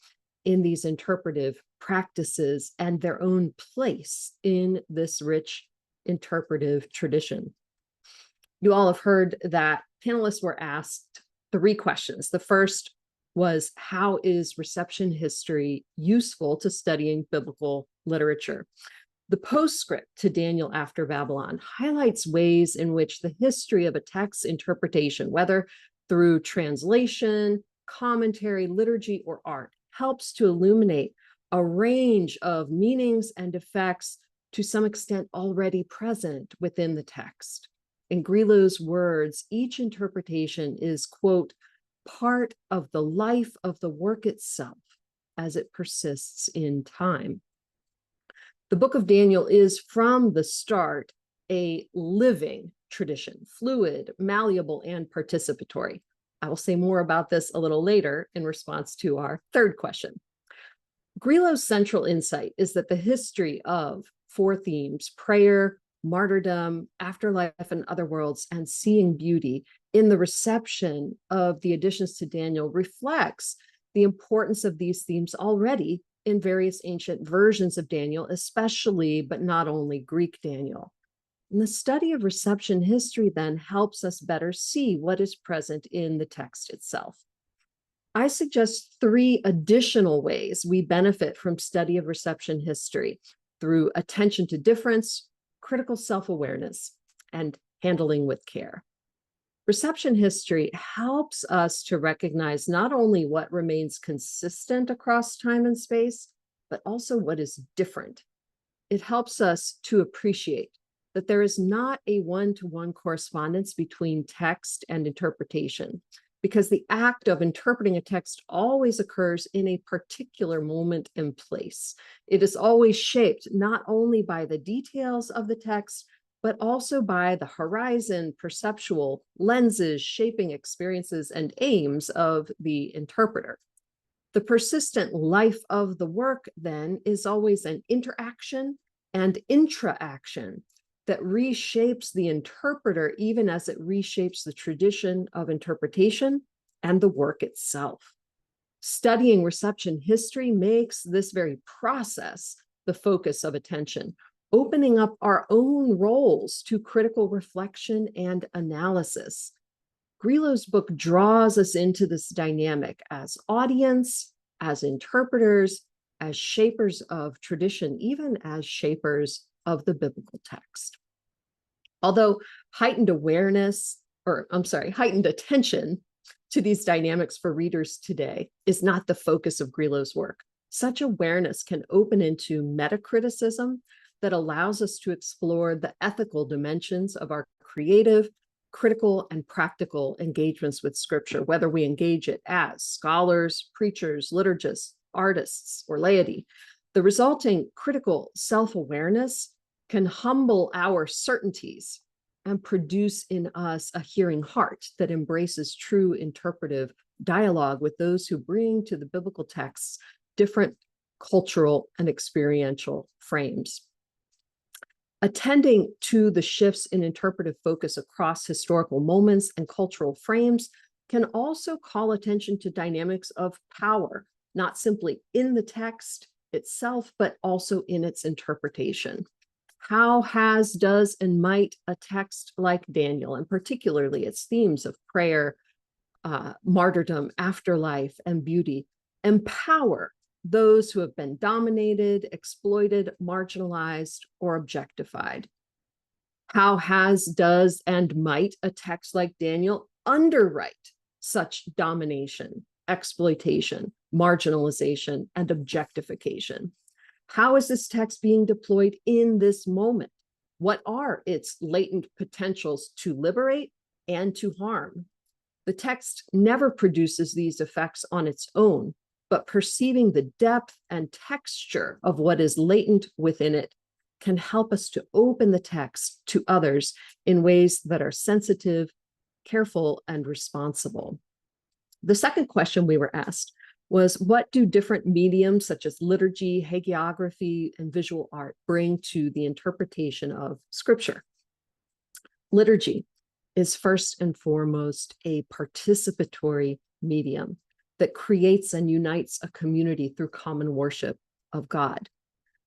in these interpretive practices and their own place in this rich interpretive tradition. You all have heard that panelists were asked 3 questions. The first was, how is reception history useful to studying biblical literature? The postscript to Daniel After Babylon highlights ways in which the history of a text's interpretation, whether through translation, commentary, liturgy, or art, helps to illuminate a range of meanings and effects to some extent already present within the text. In Grillo's words, each interpretation is, quote, part of the life of the work itself as it persists in time. The book of Daniel is from the start a living tradition, fluid, malleable, and participatory. I will say more about this a little later in response to our third question. Grillo's central insight is that the history of 4 themes, prayer, martyrdom, afterlife and other worlds, and seeing beauty in the reception of the additions to Daniel reflects the importance of these themes already in various ancient versions of Daniel, especially, but not only, Greek Daniel. And the study of reception history then helps us better see what is present in the text itself. I suggest 3 additional ways we benefit from study of reception history: through attention to difference, critical self-awareness, and handling with care. Reception history helps us to recognize not only what remains consistent across time and space, but also what is different. It helps us to appreciate that there is not a one-to-one correspondence between text and interpretation. because the act of interpreting a text always occurs in a particular moment and place. It is always shaped not only by the details of the text, but also by the horizon, perceptual lenses, shaping experiences and aims of the interpreter. The persistent life of the work, then, is always an interaction and intra-action that reshapes the interpreter even as it reshapes the tradition of interpretation and the work itself. Studying reception history makes this very process the focus of attention, opening up our own roles to critical reflection and analysis. Grillo's book draws us into this dynamic as audience, as interpreters, as shapers of tradition, even as shapers of the biblical text. Although heightened attention to these dynamics for readers today is not the focus of Grillo's work, such awareness can open into metacriticism that allows us to explore the ethical dimensions of our creative, critical, and practical engagements with Scripture, whether we engage it as scholars, preachers, liturgists, artists, or laity. The resulting critical self-awareness can humble our certainties and produce in us a hearing heart that embraces true interpretive dialogue with those who bring to the biblical texts different cultural and experiential frames. Attending to the shifts in interpretive focus across historical moments and cultural frames can also call attention to dynamics of power, not simply in the text itself, but also in its interpretation. How has, does, and might a text like Daniel, and particularly its themes of prayer, martyrdom, afterlife, and beauty, empower those who have been dominated, exploited, marginalized, or objectified? How has, does, and might a text like Daniel underwrite such domination, exploitation, marginalization, and objectification? How is this text being deployed in this moment? What are its latent potentials to liberate and to harm? The text never produces these effects on its own, but perceiving the depth and texture of what is latent within it can help us to open the text to others in ways that are sensitive, careful, and responsible. The second question we were asked was, what do different mediums such as liturgy, hagiography, and visual art bring to the interpretation of Scripture? Liturgy is first and foremost a participatory medium that creates and unites a community through common worship of God.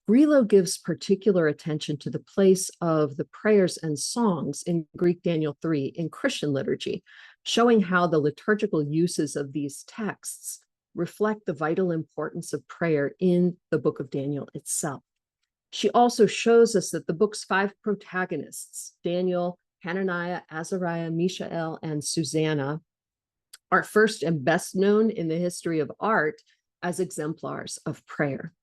Grillo gives particular attention to the place of the prayers and songs in Greek Daniel 3 in Christian liturgy, showing how the liturgical uses of these texts reflect the vital importance of prayer in the book of Daniel itself. She also shows us that the book's 5 protagonists, Daniel, Hananiah, Azariah, Mishael, and Susanna, are first and best known in the history of art as exemplars of prayer.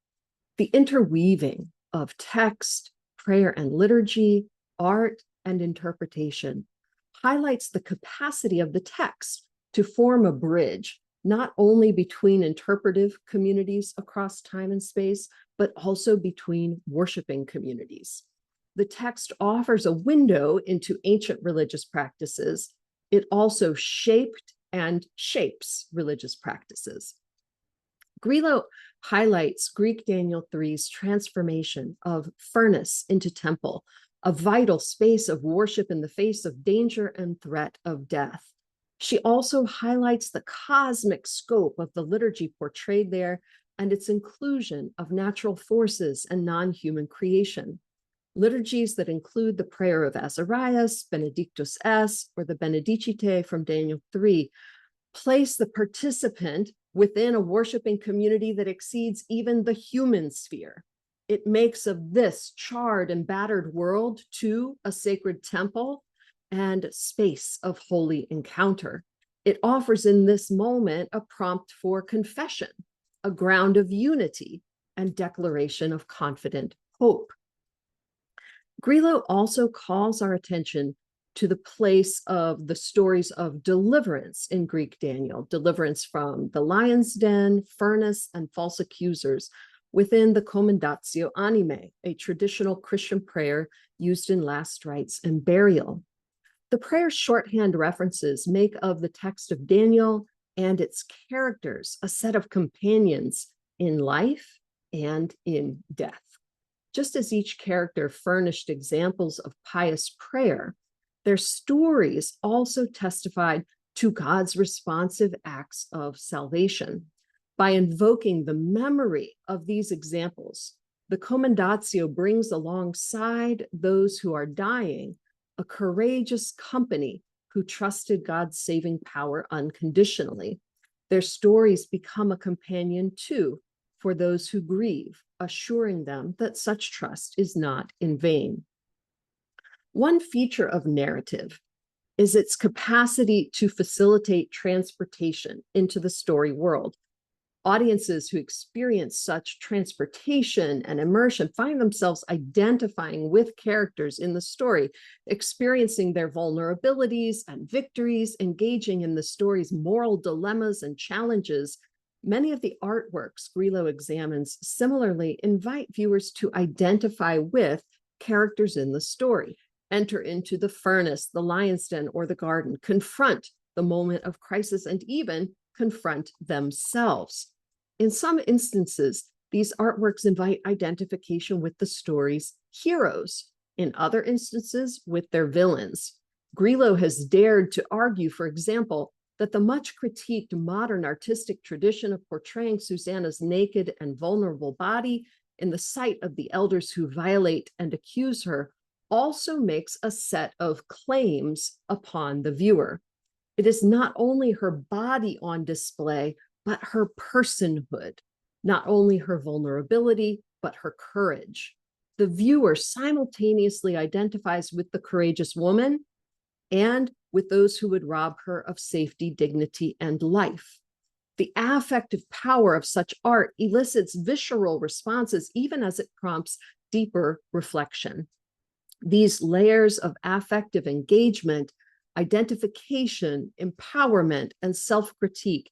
The interweaving of text, prayer and liturgy, art, and interpretation highlights the capacity of the text to form a bridge, not only between interpretive communities across time and space, but also between worshiping communities. The text offers a window into ancient religious practices. It also shaped and shapes religious practices. Grillo highlights Greek Daniel 3's transformation of furnace into temple, a vital space of worship in the face of danger and threat of death. She also highlights the cosmic scope of the liturgy portrayed there and its inclusion of natural forces and non-human creation. Liturgies that include the prayer of Azarias, Benedictus es, or the Benedicite from Daniel 3 place the participant within a worshiping community that exceeds even the human sphere. It makes of this charred and battered world to a sacred temple and space of holy encounter. It offers in this moment a prompt for confession, a ground of unity, and declaration of confident hope. Grillo also calls our attention to the place of the stories of deliverance in Greek Daniel, deliverance from the lion's den, furnace, and false accusers within the Commendatio Animae, a traditional Christian prayer used in last rites and burial. The prayer's shorthand references make of the text of Daniel and its characters a set of companions in life and in death. Just as each character furnished examples of pious prayer, their stories also testified to God's responsive acts of salvation. By invoking the memory of these examples, the Commendatio brings alongside those who are dying a courageous company who trusted God's saving power unconditionally. Their stories become a companion too for those who grieve, assuring them that such trust is not in vain. One feature of narrative is its capacity to facilitate transportation into the story world. Audiences who experience such transportation and immersion find themselves identifying with characters in the story, experiencing their vulnerabilities and victories, engaging in the story's moral dilemmas and challenges. Many of the artworks Grillo examines similarly invite viewers to identify with characters in the story, enter into the furnace, the lion's den, or the garden, confront the moment of crisis, and even confront themselves. In some instances, these artworks invite identification with the story's heroes. In other instances, with their villains. Grillo has dared to argue, for example, that the much critiqued modern artistic tradition of portraying Susanna's naked and vulnerable body in the sight of the elders who violate and accuse her also makes a set of claims upon the viewer. It is not only her body on display, but her personhood, not only her vulnerability, but her courage. The viewer simultaneously identifies with the courageous woman and with those who would rob her of safety, dignity, and life. The affective power of such art elicits visceral responses, even as it prompts deeper reflection. These layers of affective engagement, identification, empowerment, and self-critique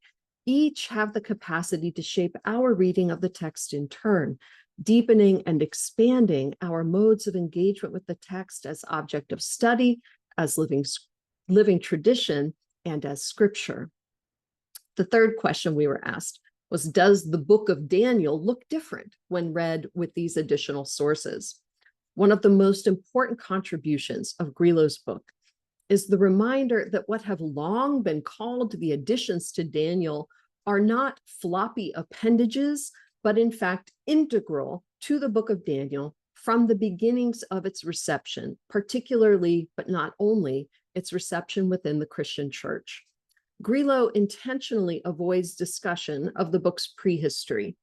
each have the capacity to shape our reading of the text in turn, deepening and expanding our modes of engagement with the text as object of study, as living tradition, and as scripture. The third question we were asked was, does the book of Daniel look different when read with these additional sources? One of the most important contributions of Grillo's book is the reminder that what have long been called the additions to Daniel are not floppy appendages, but in fact integral to the book of Daniel from the beginnings of its reception, particularly, but not only, its reception within the Christian church. Grillo intentionally avoids discussion of the book's prehistory,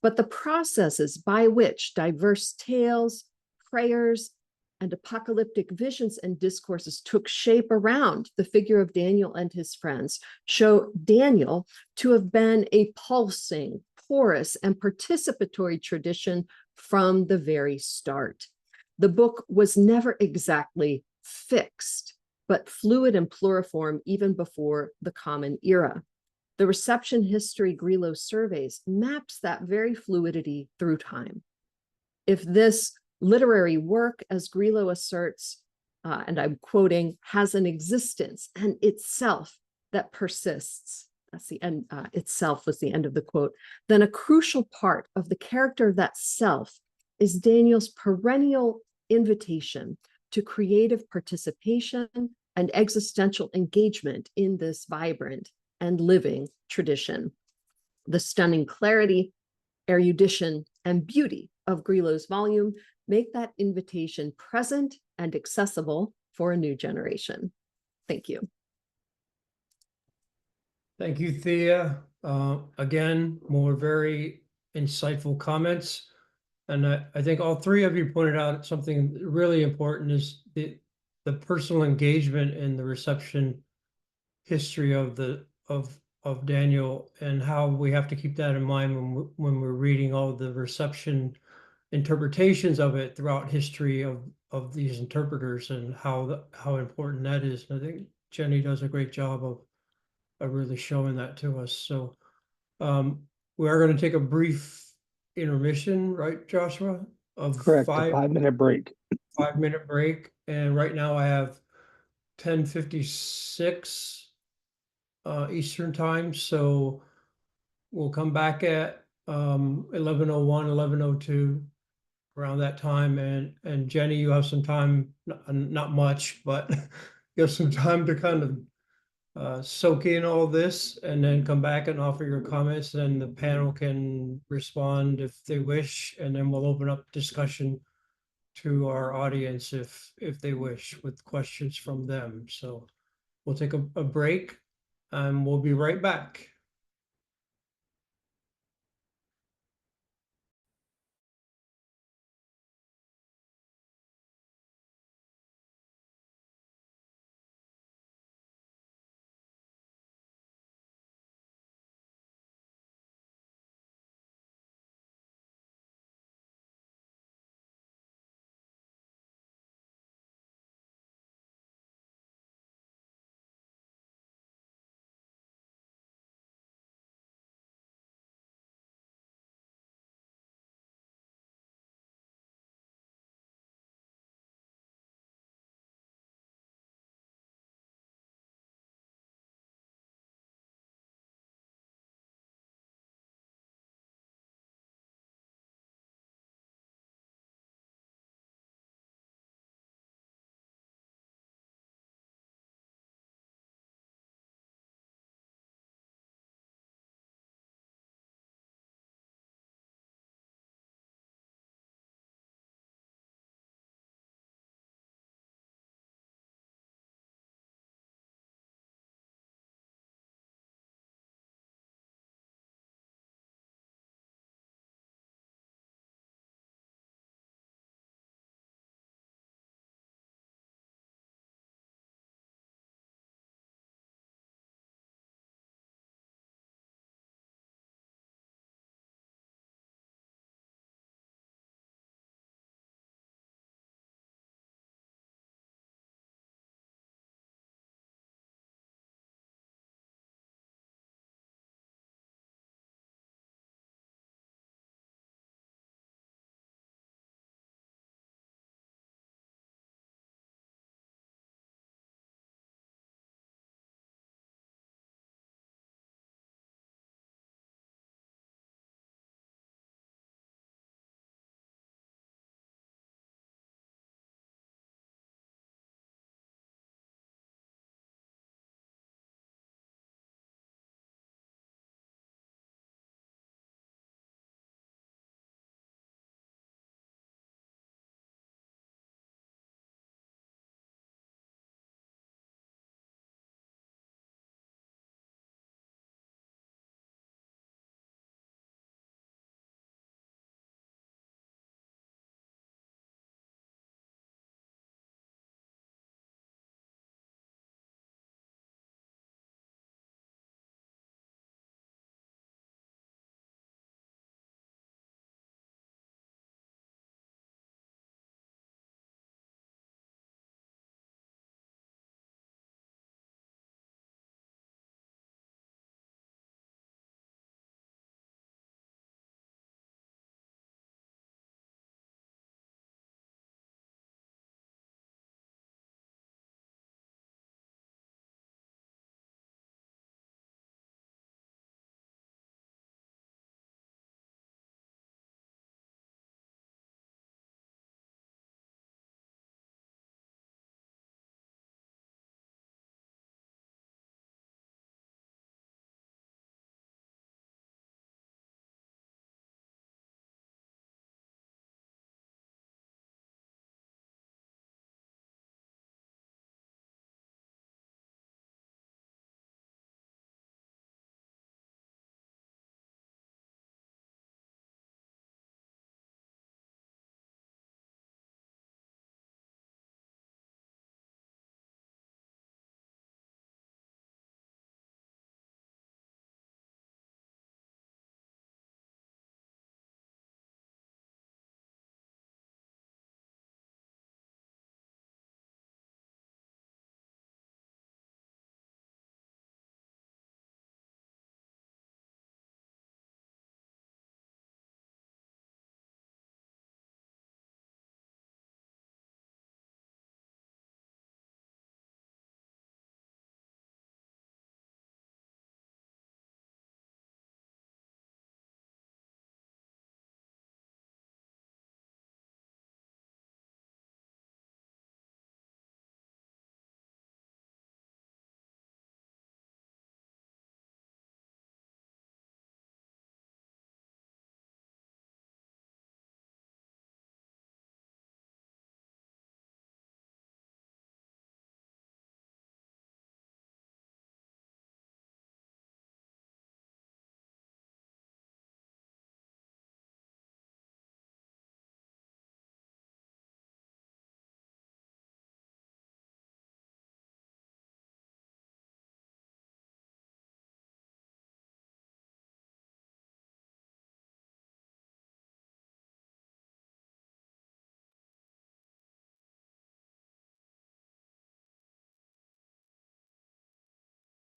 but the processes by which diverse tales, prayers, and apocalyptic visions and discourses took shape around the figure of Daniel and his friends show Daniel to have been a pulsing, porous, and participatory tradition from the very start. The book was never exactly fixed, but fluid and pluriform even before the Common Era. The reception history Grillo surveys maps that very fluidity through time. If this literary work, as Grillo asserts, and I'm quoting, has an existence and itself that persists, that's the end, itself was the end of the quote, then a crucial part of the character of that self is Daniel's perennial invitation to creative participation and existential engagement in this vibrant and living tradition. The stunning clarity, erudition, and beauty of Grillo's volume make that invitation present and accessible for a new generation. Thank you. Thank you, Thea. Again, more very insightful comments. And I think all three of you pointed out something really important is the personal engagement and the reception history of Daniel, and how we have to keep that in mind when we're reading all the reception interpretations of it throughout history of these interpreters and how important that is. And I think Jennie does a great job of really showing that to us. So we are going to take a brief intermission, right, Joshua? Of Correct, a 5-minute break. 5-minute break. And right now I have 10:56 Eastern time. So we'll come back at 11:01, 11:02 around that time. And Jennie, you have some time, not much, but you have some time to kind of soak in all this and then come back and offer your comments. Then the panel can respond if they wish, and then we'll open up discussion to our audience if they wish with questions from them. So we'll take a break and we'll be right back.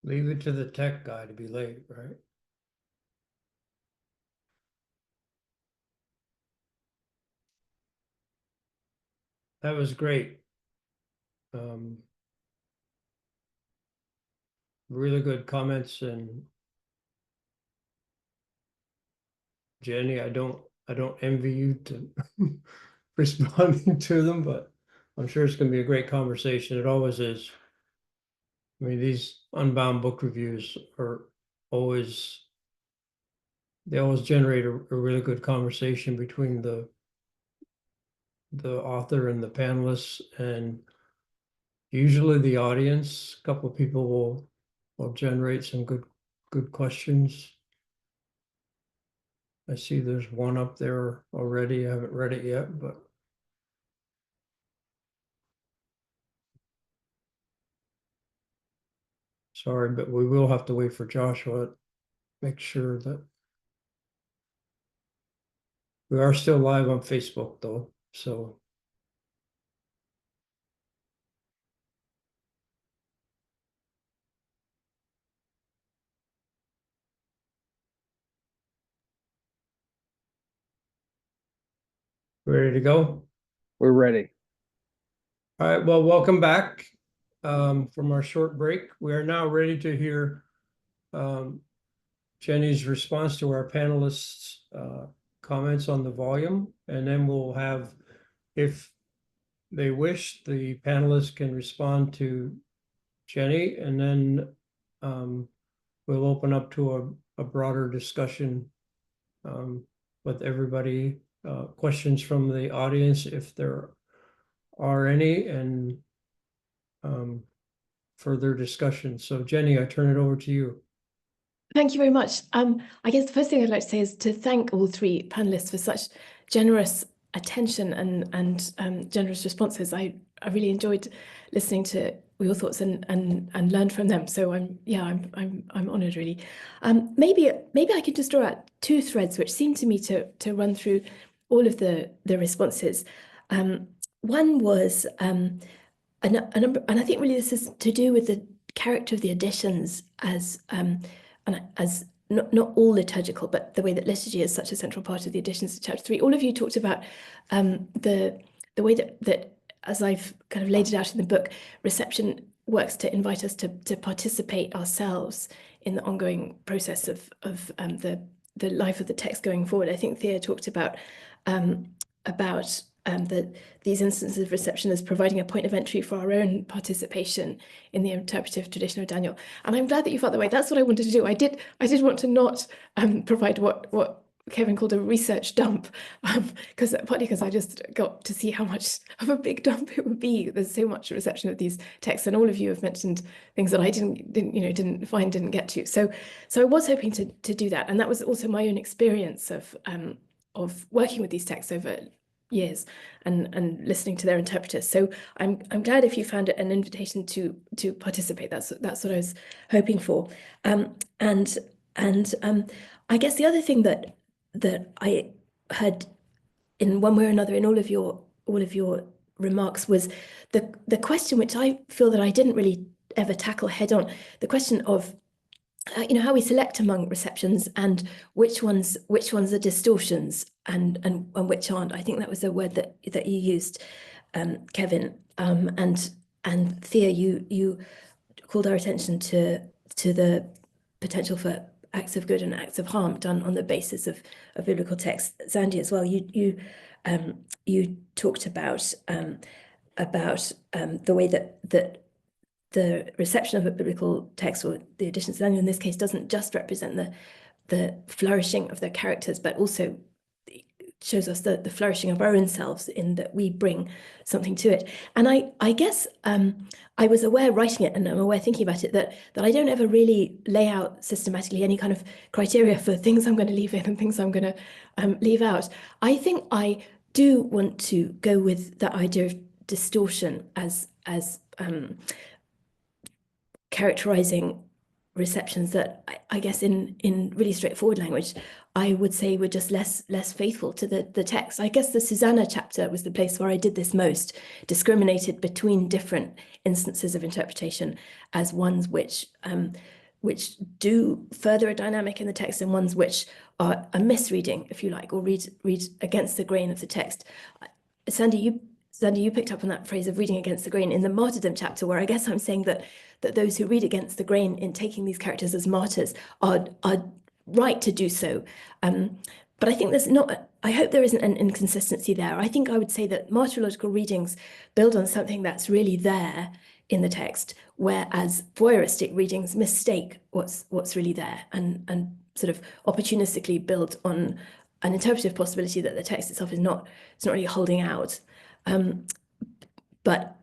Leave it to the tech guy to be late, right? That was great. Really good comments, and Jenny, I don't envy you to responding to them, but I'm sure it's gonna be a great conversation. It always is. I mean, these Unbound book reviews are always, they always generate a really good conversation between the author and the panelists, and usually the audience. A couple of people will generate some good questions. I see there's one up there already. I haven't read it yet, but sorry, but we will have to wait for Joshua. Make sure that we are still live on Facebook though, so. Ready to go? We're ready. All right, well, welcome back from our short break. We are now ready to hear Jenny's response to our panelists' comments on the volume, and then we'll have, if they wish, the panelists can respond to Jenny, and then we'll open up to a broader discussion with everybody, questions from the audience if there are any, and further discussion. So Jenny, I turn it over to you. Thank you very much. I guess the first thing I'd like to say is to thank all three panelists for such generous attention and generous responses. I really enjoyed listening to your thoughts and learned from them. So I'm honoured really. Maybe I could just draw out two threads which seem to me to run through all of the responses. One was a number, and I think really this is to do with the character of the editions as not all liturgical, but the way that liturgy is such a central part of the editions of chapter 3. All of you talked about the way that, as I've kind of laid it out in the book, reception works to invite us to participate ourselves in the ongoing process of the life of the text going forward. I think Thea talked about these instances of reception as providing a point of entry for our own participation in the interpretive tradition of Daniel. And I'm glad that you felt that way. That's what I wanted to do. I did want to not provide what Kevin called a research dump, partly because I just got to see how much of a big dump it would be. There's so much reception of these texts, and all of you have mentioned things that I didn't get to. So I was hoping to do that, and that was also my own experience of working with these texts over years and listening to their interpreters. So I'm glad if you found it an invitation to participate. That's what I was hoping for. And I guess the other thing that I heard in one way or another in all of your remarks was the question which I feel that I didn't really ever tackle head on, the question of how we select among receptions and which ones are distortions and which aren't. I think that was a word that you used, Kevin, and Thea, you called our attention to the potential for acts of good and acts of harm done on the basis of biblical text. Zandy as well, you talked about the way that the reception of a biblical text, or the editions of Daniel in this case, doesn't just represent the flourishing of the characters, but also shows us the flourishing of our own selves, in that we bring something to it. And I guess I was aware writing it, and I'm aware thinking about it, that I don't ever really lay out systematically any kind of criteria for things I'm going to leave in and things I'm going to leave out. I think I do want to go with the idea of distortion as characterizing receptions that I guess in really straightforward language I would say were just less faithful to the text. I guess the Susanna chapter was the place where I did this most, discriminated between different instances of interpretation as ones which do further a dynamic in the text and ones which are a misreading, if you like, or read against the grain of the text. Sandy, you picked up on that phrase of reading against the grain in the martyrdom chapter, where I guess I'm saying that those who read against the grain in taking these characters as martyrs are right to do so. But I think I hope there isn't an inconsistency there. I think I would say that martyrological readings build on something that's really there in the text, whereas voyeuristic readings mistake what's really there and sort of opportunistically build on an interpretive possibility that the text itself is not really holding out. But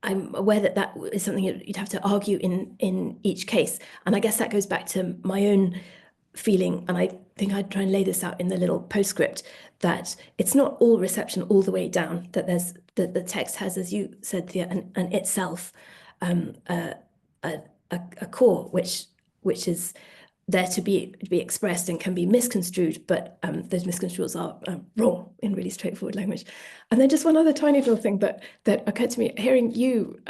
I'm aware that is something you'd have to argue in each case. And I guess that goes back to my own feeling, and I think I'd try and lay this out in the little postscript, that it's not all reception all the way down, that the text has, as you said, Thea, an itself, a core which is there to be expressed and can be misconstrued, but those misconstruals are wrong in really straightforward language. And then just one other tiny little thing that occurred to me, hearing you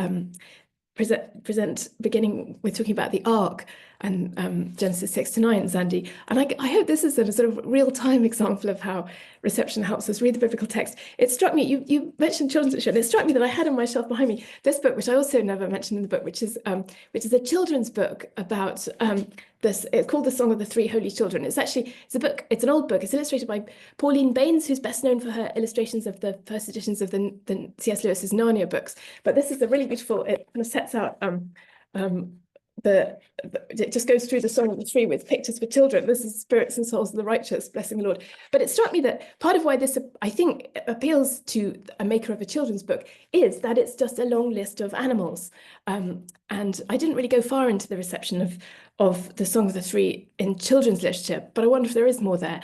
present, beginning with talking about the ark and Genesis 6-9, Sandy. And I hope this is a sort of real-time example of how reception helps us read the biblical text. It struck me, you mentioned children's literature, and it struck me that I had on my shelf behind me this book, which I also never mentioned in the book, which is a children's book about this. It's called The Song of the Three Holy Children. It's a book, it's an old book. It's illustrated by Pauline Baines, who's best known for her illustrations of the first editions of the C.S. Lewis's Narnia books. But this is a really beautiful, it kind of sets out it just goes through the Song of the Three with pictures for children. This is spirits and souls of the righteous, blessing the Lord. But it struck me that part of why this, I think, appeals to a maker of a children's book is that it's just a long list of animals. And I didn't really go far into the reception of the Song of the Three in children's literature, but I wonder if there is more there.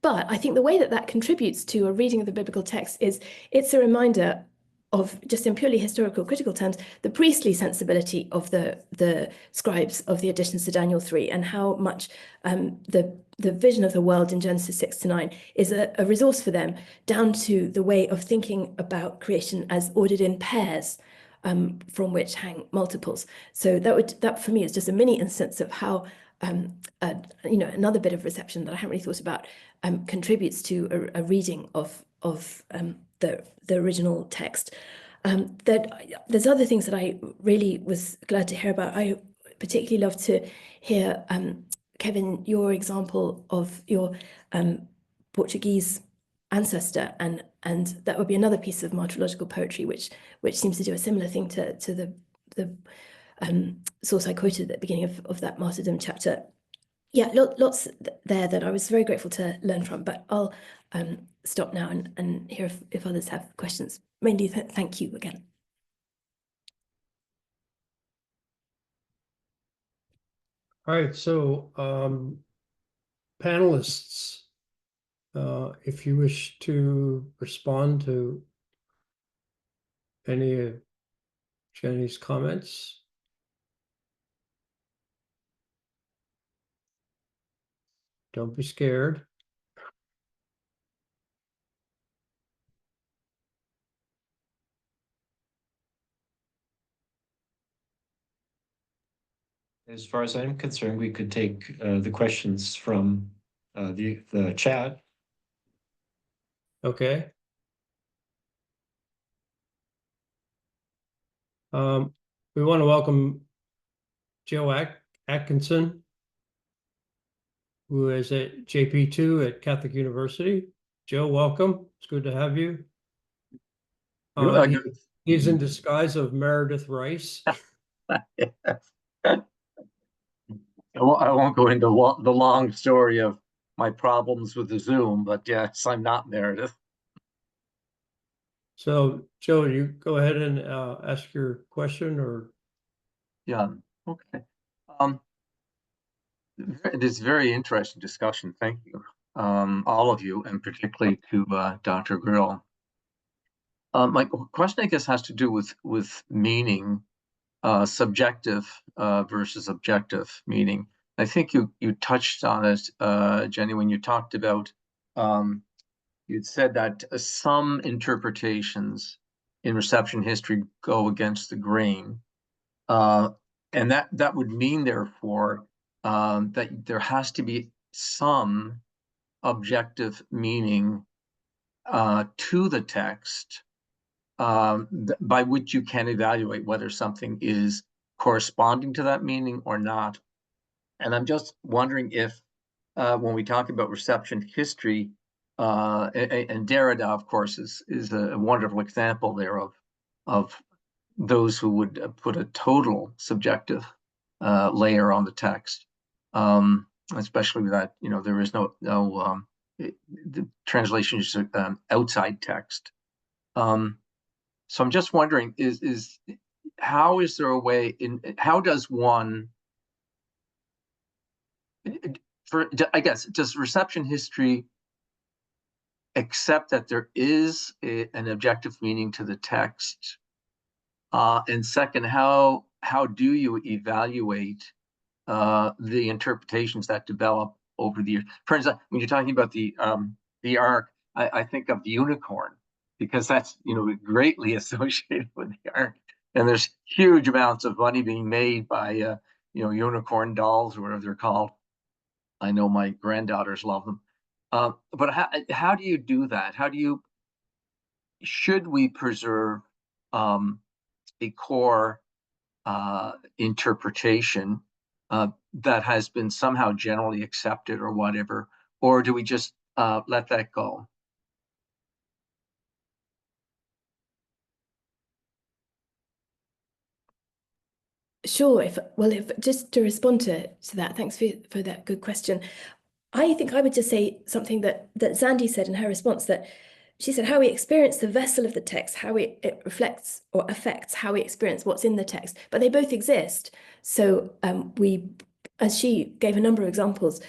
But I think the way that contributes to a reading of the biblical text is it's a reminder of, just in purely historical critical terms, the priestly sensibility of the scribes of the additions to Daniel 3, and how much the vision of the world in Genesis 6-9 is a resource for them, down to the way of thinking about creation as ordered in pairs, from which hang multiples. So that for me is just a mini instance of how another bit of reception that I haven't really thought about contributes to a reading of the original text. There's other things that I really was glad to hear about. I particularly love to hear, Kevin, your example of your Portuguese ancestor, and that would be another piece of martyrological poetry which seems to do a similar thing to the source I quoted at the beginning of that martyrdom chapter. Yeah, lots there that I was very grateful to learn from, but I'll stop now and hear if others have questions. Mainly, thank you again. All right, so panelists, if you wish to respond to any of Jennie's comments. Don't be scared. As far as I'm concerned, we could take the questions from the chat. Okay. We want to welcome Joe Atkinson, who is at JP2 at Catholic University. Joe, welcome. It's good to have you. He's in disguise of Meredith Rice. I won't go into the long story of my problems with the Zoom, but yes, I'm not Meredith. So, Joe, you go ahead and ask your question, or? Yeah, okay. It is a very interesting discussion. Thank you, all of you, and particularly to Dr. Grillo. My question, I guess, has to do with meaning, subjective versus objective meaning. I think you touched on it, Jenny, when you talked about, you'd said that some interpretations in reception history go against the grain. And that would mean, therefore, that there has to be some objective meaning to the text by which you can evaluate whether something is corresponding to that meaning or not. And I'm just wondering if, when we talk about reception history, and Derrida, of course, is a wonderful example there of those who would put a total subjective layer on the text, especially with that, there is no the translation is outside text. So I'm just wondering, how is there a way how does one, I guess, does reception history accept that there is an objective meaning to the text? And second, how do you evaluate the interpretations that develop over the years? For instance, when you're talking about the ark, I think of the unicorn, because that's greatly associated with the ark, and there's huge amounts of money being made by unicorn dolls, or whatever they're called. I know my granddaughters love them. But how do you do that? Should we preserve a core interpretation that has been somehow generally accepted or whatever, or do we just let that go? Sure. If just to respond to that, thanks for that good question. I think I would just say something that Zandy said in her response, that she said how we experience the vessel of the text, how it reflects or affects how we experience what's in the text, but they both exist. So as she gave a number of examples,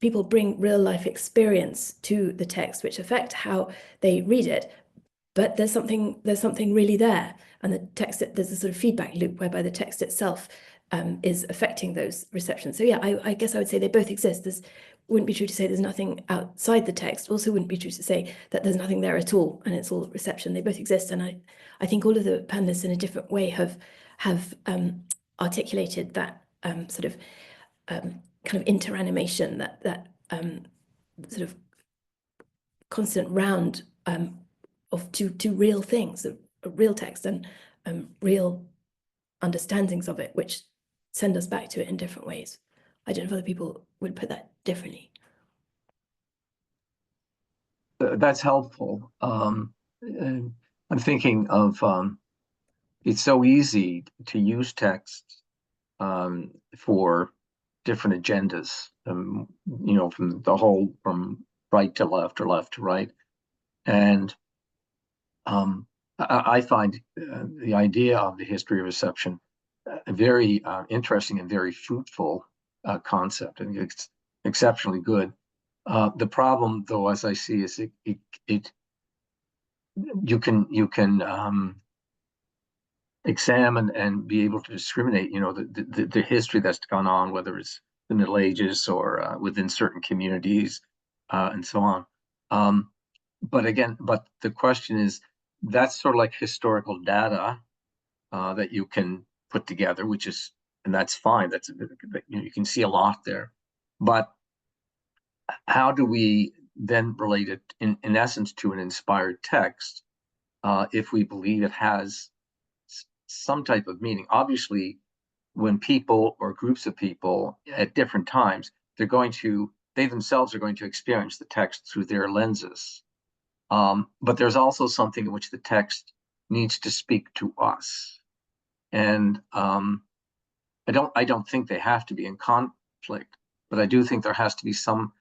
people bring real life experience to the text, which affect how they read it. But there's something really there, and the text, there's a sort of feedback loop whereby the text itself is affecting those receptions. So yeah, I guess I would say they both exist. Wouldn't be true to say there's nothing outside the text. Also wouldn't be true to say that there's nothing there at all and it's all reception. They both exist, and I think all of the panelists in a different way have articulated that sort of kind of interanimation, that sort of constant round of two real things, a real text and real understandings of it, which send us back to it in different ways. I don't know if other people would put that differently. That's helpful. And I'm thinking of it's so easy to use text for different agendas, from right to left or left to right. And I find the idea of the history of reception a very interesting and very fruitful concept, and it's exceptionally good. The problem, though, as I see, is you can examine and be able to discriminate, the history that's gone on, whether it's the Middle Ages or within certain communities and so on. But the question is, that's sort of like historical data that you can put together, and that's fine. That's you can see a lot there, but how do we then relate it in essence to an inspired text if we believe it has some type of meaning? Obviously, when people or groups of people at different times, they themselves are going to experience the text through their lenses. But there's also something in which the text needs to speak to us. And I don't think they have to be in conflict, but I do think there has to be some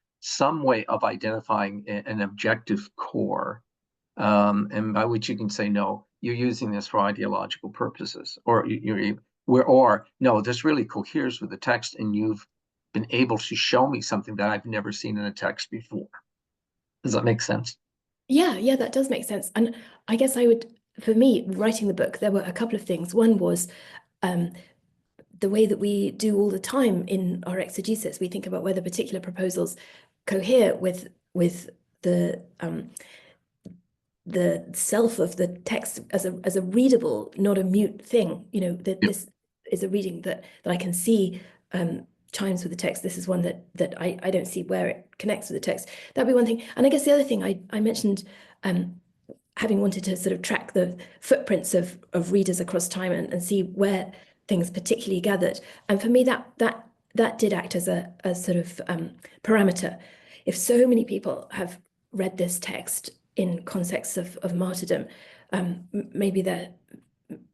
way of identifying an objective core, and by which you can say, no, you're using this for ideological purposes, or no, this really coheres with the text, and you've been able to show me something that I've never seen in a text before. Does that make sense? Yeah, that does make sense. And I guess for me, writing the book, there were a couple of things. One was the way that we do all the time in our exegesis. We think about whether particular proposals cohere with the self of the text as a readable, not a mute thing. You know, that Yep. this is a reading that I can see chimes with the text. This is one that I don't see where it connects with the text. That'd be one thing. And I guess the other thing I mentioned, having wanted to sort of track the footprints of readers across time and see where things particularly gathered. And for me, that did act as a sort of parameter. If so many people have read this text in context of martyrdom, maybe they're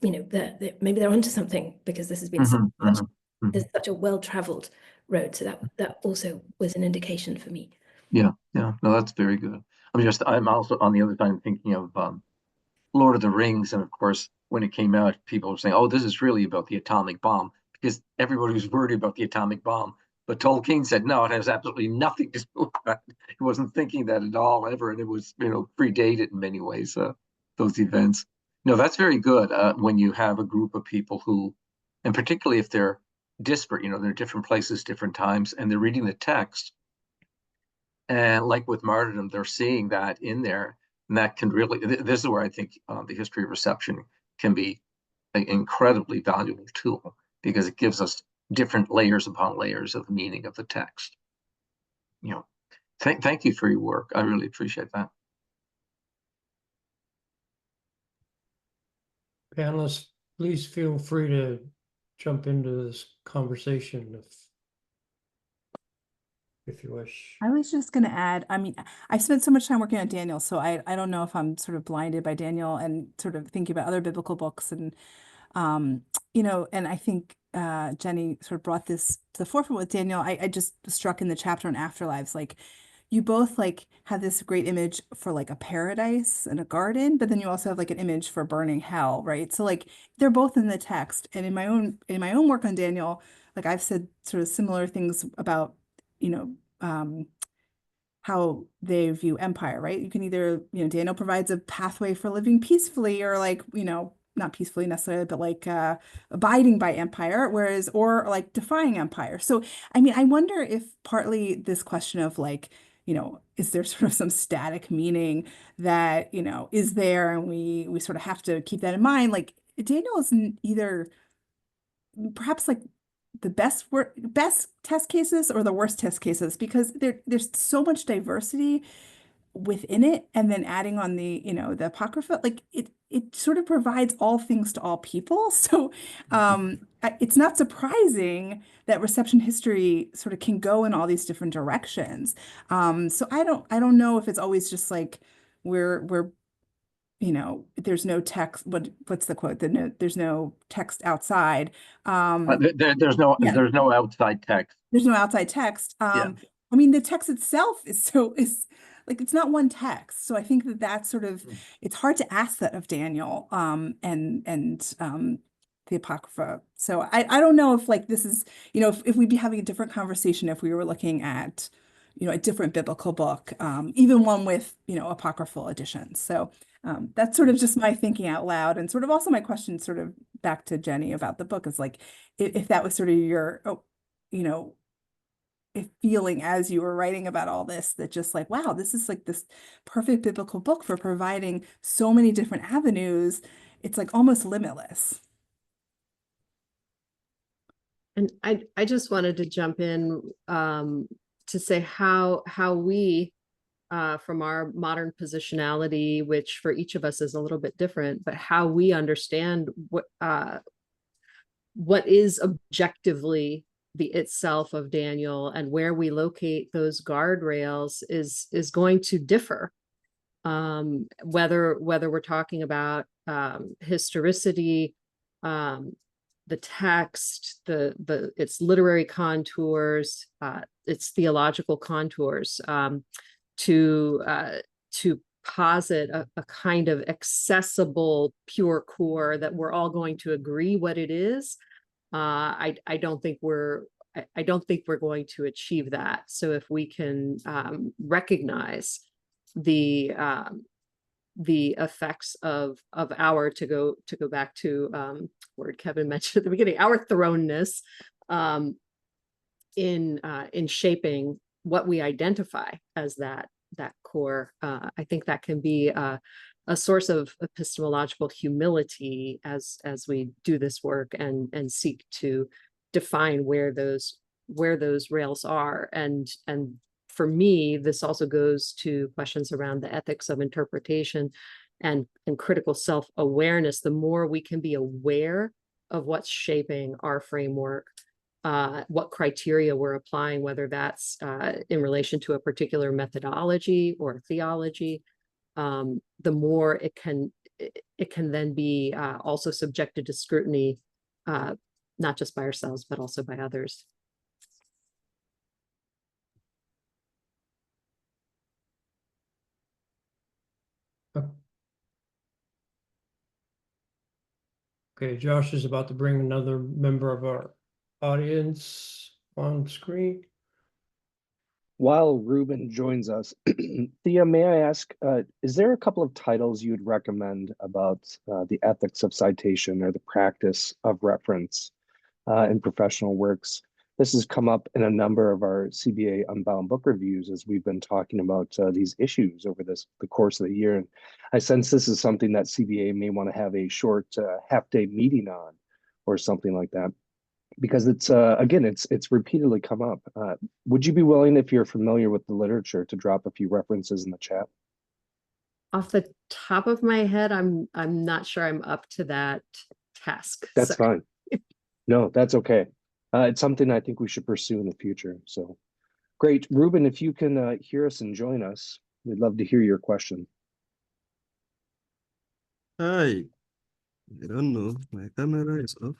maybe they're onto something, because this has been there's such a well-traveled road. So that also was an indication for me. Yeah, no, that's very good. I'm also on the other time thinking of Lord of the Rings, and of course, when it came out, people were saying, "Oh, this is really about the atomic bomb," because everybody was worried about the atomic bomb. But Tolkien said, "No, it has absolutely nothing to do with that. He wasn't thinking that at all ever, and it was, predated in many ways, those events." No, that's very good when you have a group of people who, and particularly if they're disparate, they're different places, different times, and they're reading the text. And like with martyrdom, they're seeing that in there. And that can really, this is where I think the history of reception can be an incredibly valuable tool, because it gives us different layers upon layers of the meaning of the text. Thank you for your work. I really appreciate that. Panelists, please feel free to jump into this conversation if you wish. I was just going to add, I mean, I've spent so much time working on Daniel, so I don't know if I'm sort of blinded by Daniel and sort of thinking about other biblical books. And, and I think Jennie sort of brought this to the forefront with Daniel. I just was struck in the chapter on afterlives, like you both like have this great image for like a paradise and a garden, but then you also have like an image for burning hell, right? So like they're both in the text. And in my own work on Daniel, like I've said sort of similar things about, how they view empire, right? You can either, Daniel provides a pathway for living peacefully, or like, not peacefully necessarily, but like abiding by empire, or like defying empire. So, I mean, I wonder if partly this question of like, is there sort of some static meaning that, is there, and we sort of have to keep that in mind. Like Daniel is either perhaps like the best test cases or the worst test cases, because there's so much diversity within it, and then adding on the the Apocrypha, like it sort of provides all things to all people. So it's not surprising that reception history sort of can go in all these different directions. So I don't know if it's always just like we're there's no text. What's the quote? There's no text outside. There's no outside text. There's no outside text. Yeah. I mean, the text itself is like it's not one text. So I think that's sort of it's hard to ask that of Daniel and the Apocrypha. So I don't know if like this is, if we'd be having a different conversation if we were looking at, a different biblical book, even one with, apocryphal additions. So that's sort of just my thinking out loud, and sort of also my question sort of back to Jennie about the book is like, if that was sort of your, if feeling as you were writing about all this, that just like, wow, this is like this perfect biblical book for providing so many different avenues. It's like almost limitless. And I just wanted to jump in to say how we, from our modern positionality, which for each of us is a little bit different, but how we understand what is objectively the itself of Daniel, and where we locate those guardrails is going to differ. Whether we're talking about historicity, the text, its literary contours, its theological contours, to posit a kind of accessible pure core that we're all going to agree what it is. I don't think we're going to achieve that. So if we can recognize the the effects of our, to go back to word Kevin mentioned at the beginning, our thrownness in shaping what we identify as that core. I think that can be a source of epistemological humility as we do this work and seek to define where those rails are. And for me, this also goes to questions around the ethics of interpretation and critical self-awareness. The more we can be aware of what's shaping our framework, what criteria we're applying, whether that's in relation to a particular methodology or theology, the more it can then be also subjected to scrutiny, not just by ourselves, but also by others. Okay, Josh is about to bring another member of our audience on screen. While Ruben joins us, Thea, may I ask, is there a couple of titles you'd recommend about the ethics of citation or the practice of reference in professional works? This has come up in a number of our CBA Unbound book reviews as we've been talking about these issues over the course of the year. And I sense this is something that CBA may want to have a short half-day meeting on or something like that, because it's again, it's repeatedly come up. Would you be willing, if you're familiar with the literature, to drop a few references in the chat? Off the top of my head, I'm not sure I'm up to that task. That's Sorry. fine. No, that's okay. It's something I think we should pursue in the future. So great. Ruben, if you can hear us and join us, we'd love to hear your question. Hi, I don't know. My camera is off.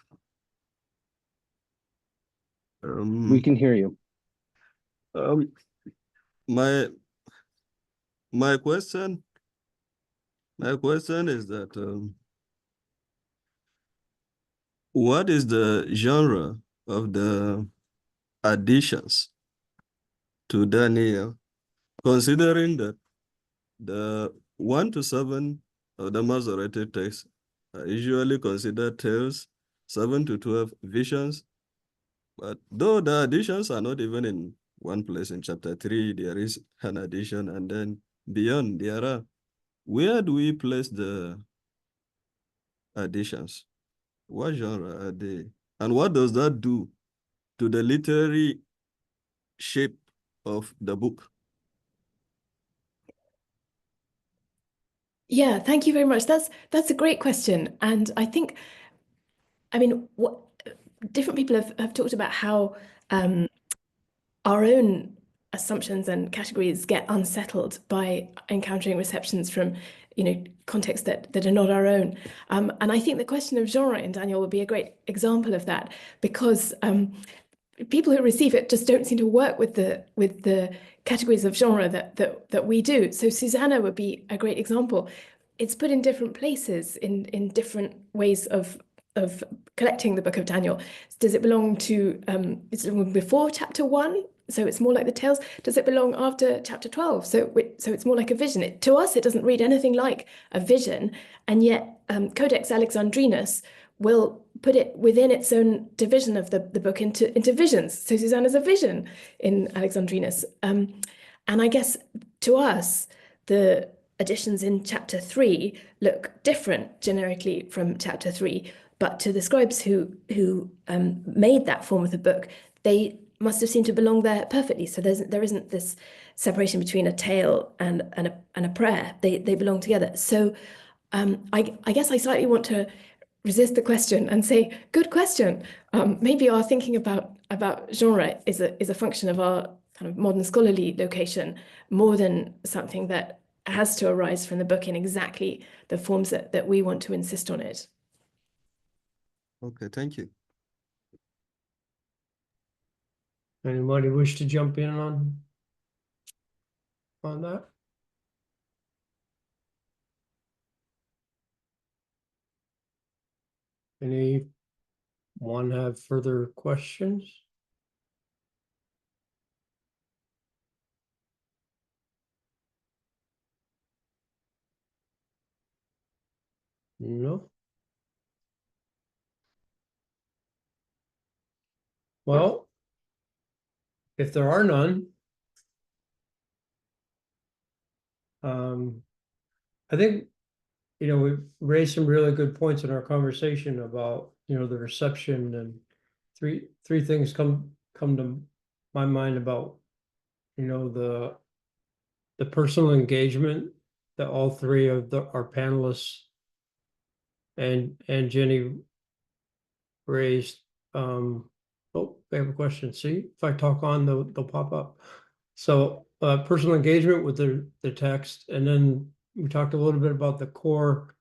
We can hear you. My question is that what is the genre of the additions to Daniel, considering that the 1 to 7 of the Masoretic text are usually considered tales, 7 to 12 visions, but though the additions are not even in one place, in chapter 3, there is an addition, and then beyond there are. Where do we place the additions? What genre are they? And what does that do to the literary shape of the book? Yeah, thank you very much. That's a great question. And I think, I mean, what different people have talked about how our own assumptions and categories get unsettled by encountering receptions from, contexts that are not our own. And I think the question of genre in Daniel would be a great example of that, because people who receive it just don't seem to work with the categories of genre that we do. So Susanna would be a great example. It's put in different places in different ways of collecting the book of Daniel. Does it belong to is it before chapter 1? So it's more like the tales. Does it belong after chapter 12? So it's more like a vision. To us, it doesn't read anything like a vision, and yet Codex Alexandrinus will put it within its own division of the book into visions. So Susanna's a vision in Alexandrinus. And I guess to us, the additions in chapter 3 look different generically from chapter 3, but to the scribes who made that form of the book, they must have seemed to belong there perfectly. So there isn't this separation between a tale and a prayer. They belong together. So I guess I slightly want to resist the question and say, good question. Maybe our thinking about genre is a function of our kind of modern scholarly location, more than something that has to arise from the book in exactly the forms that we want to insist on it. Okay, thank you. Anybody wish to jump in on that? Anyone have further questions? No? Well, if there are none, I think, we've raised some really good points in our conversation about, the reception, and three things come to my mind about, the personal engagement that all three of our panelists and Jennie raised. Oh, I have a question. See, if I talk on, they'll pop up. So personal engagement with the text, and then we talked a little bit about the core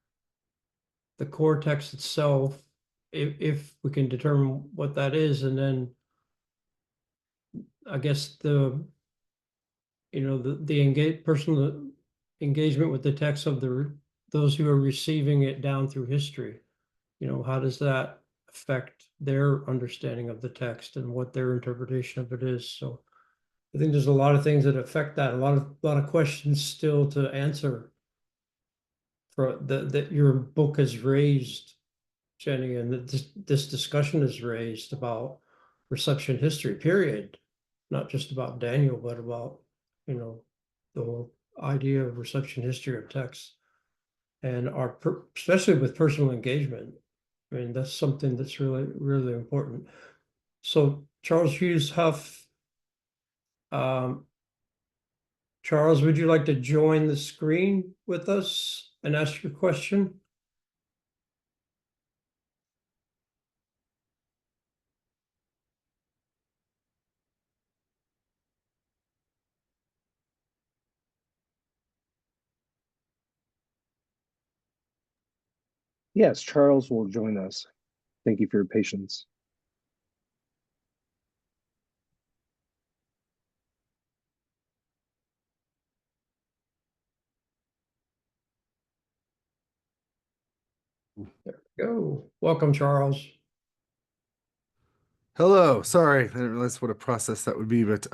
text itself, if we can determine what that is, and then I guess the personal engagement with the text of those who are receiving it down through history. How does that affect their understanding of the text and what their interpretation of it is? So I think there's a lot of things that affect that. A lot of questions still to answer for that your book has raised, Jennie, and that this discussion is raised about reception history, period. Not just about Daniel, but about, the whole idea of reception history of text, and especially with personal engagement. I mean, that's something that's really, really important. So Charles Hughes Huff, Charles, would you like to join the screen with us and ask your question? Yes, Charles will join us. Thank you for your patience. There we go. Welcome, Charles. Hello, sorry, I didn't realize what a process that would be, but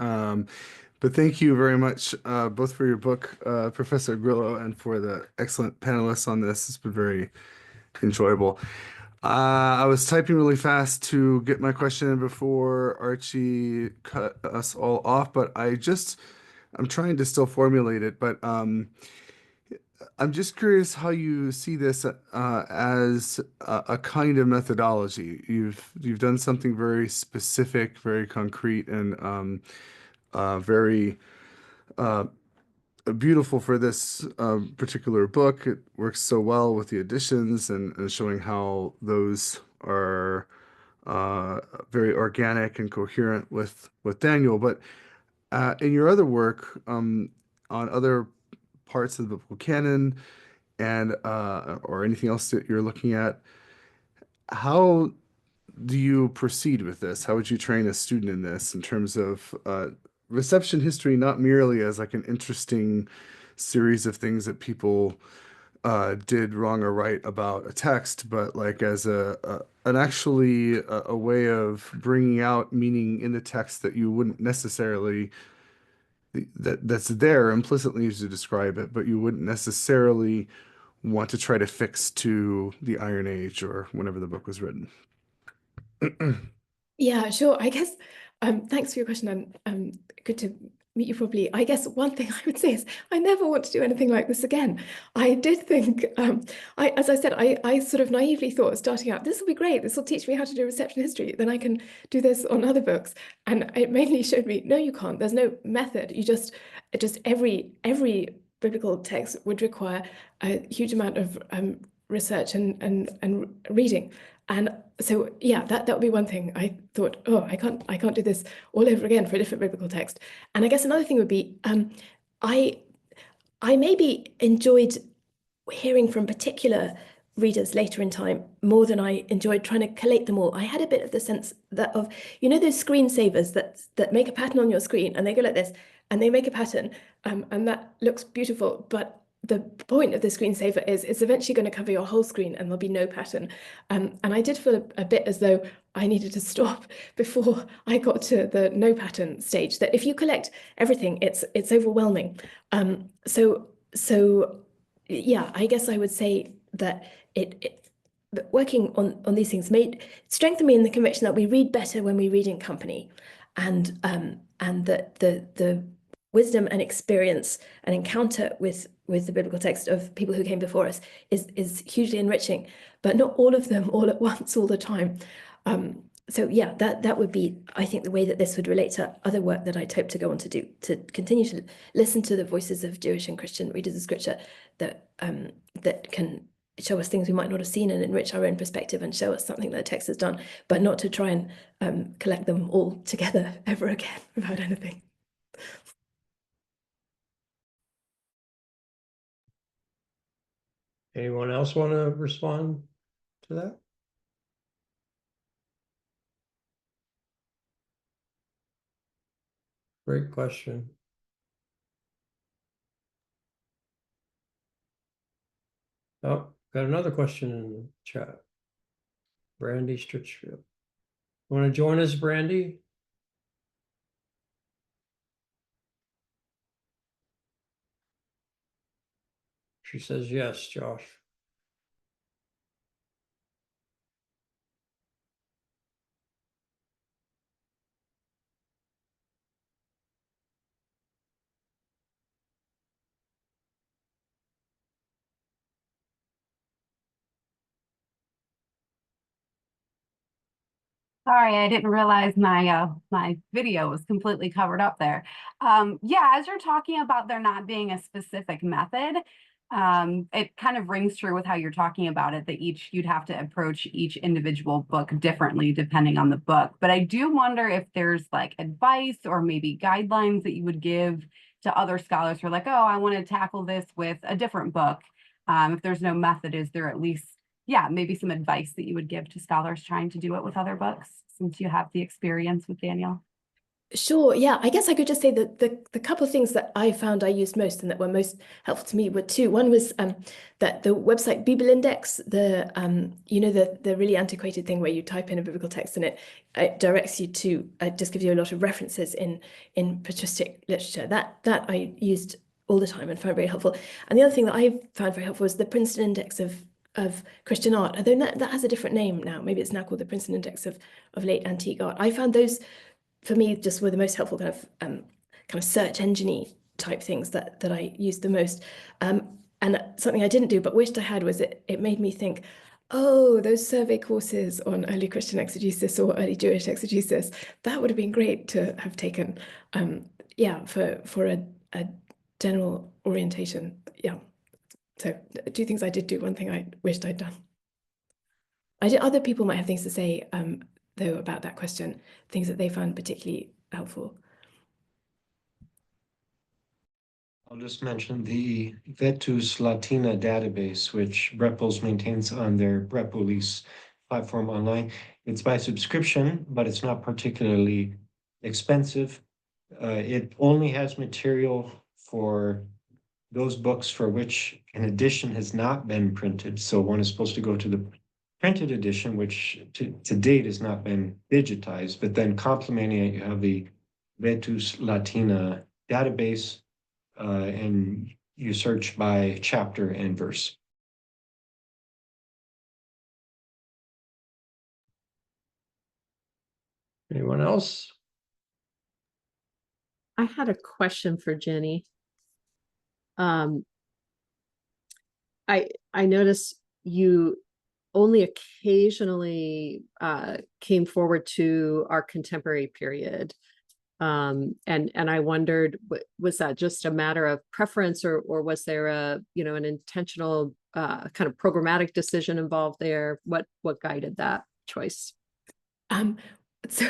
thank you very much, both for your book, Professor Grillo, and for the excellent panelists on this. It's been very enjoyable. I was typing really fast to get my question in before Archie cut us all off, but I'm trying to still formulate it, but I'm just curious how you see this as a kind of methodology. You've done something very specific, very concrete, and very beautiful for this particular book. It works so well with the additions and showing how those are very organic and coherent with Daniel. But in your other work, on other parts of the biblical canon, and or anything else that you're looking at, how do you proceed with this? How would you train a student in this in terms of reception history, not merely as like an interesting series of things that people did wrong or right about a text, but like as an actually a way of bringing out meaning in the text that you wouldn't necessarily that's there implicitly used to describe it, but you wouldn't necessarily want to try to fix to the Iron Age or whenever the book was written. Yeah, sure. I guess, thanks for your question, and good to meet you properly. I guess one thing I would say is I never want to do anything like this again. I did think, as I said, I sort of naively thought starting out, this will be great. This will teach me how to do reception history. Then I can do this on other books. And it mainly showed me, no, you can't. There's no method. You just every biblical text would require a huge amount of research and reading. And so, yeah, that would be one thing. I thought, oh, I can't do this all over again for a different biblical text. And I guess another thing would be, I maybe enjoyed hearing from particular readers later in time more than I enjoyed trying to collate them all. I had a bit of the sense that of, those screensavers that make a pattern on your screen and they go like this and they make a pattern and that looks beautiful, but the point of the screensaver is it's eventually going to cover your whole screen and there'll be no pattern. And I did feel a bit as though I needed to stop before I got to the no pattern stage, that if you collect everything, it's overwhelming. So yeah, I guess I would say that that working on these things strengthened me in the conviction that we read better when we read in company, and that the wisdom and experience and encounter with the biblical text of people who came before us is hugely enriching, but not all of them all at once all the time. So yeah, that would be, I think, the way that this would relate to other work that I'd hope to go on to do, to continue to listen to the voices of Jewish and Christian readers of Scripture that can show us things we might not have seen and enrich our own perspective and show us something that the text has done, but not to try and collect them all together ever again without anything. Anyone else want to respond to that? Great question. Oh, got another question in the chat. Brandy Stritchfield. Want to join us, Brandy? She says yes, Josh. Sorry, I didn't realize my video was completely covered up there. Yeah, as you're talking about there not being a specific method, it kind of rings true with how you're talking about it, that you'd have to approach each individual book differently depending on the book. But I do wonder if there's like advice or maybe guidelines that you would give to other scholars who are like, oh, I want to tackle this with a different book. If there's no method, is there at least, yeah, maybe some advice that you would give to scholars trying to do it with other books, since you have the experience with Daniel? Sure, yeah, I guess I could just say that the couple of things that I found I used most and that were most helpful to me were two. One was that the website Bible Index, the really antiquated thing where you type in a biblical text and it directs you to, just gives you a lot of references in patristic literature. That I used all the time and found very helpful. And the other thing that I found very helpful was the Princeton Index of Christian art, although that has a different name now. Maybe it's now called the Princeton Index of late antique art. I found those, for me, just were the most helpful kind of search engine-y type things that I used the most. And something I didn't do but wished I had was it made me think, oh, those survey courses on early Christian exegesis or early Jewish exegesis, that would have been great to have taken, for a general orientation. Yeah. So two things I did do, one thing I wished I'd done. Other people might have things to say, though, about that question, things that they found particularly helpful. I'll just mention the Vetus Latina database, which Brepols maintains on their Brepolis platform online. It's by subscription, but it's not particularly expensive. It only has material for those books for which an edition has not been printed. So one is supposed to go to the printed edition, which to date has not been digitized, but then complementing it, you have the Vetus Latina database, and you search by chapter and verse. Anyone else? I had a question for Jennie. I noticed you only occasionally came forward to our contemporary period. And I wondered, was that just a matter of preference, or was there an intentional kind of programmatic decision involved there? What guided that choice? So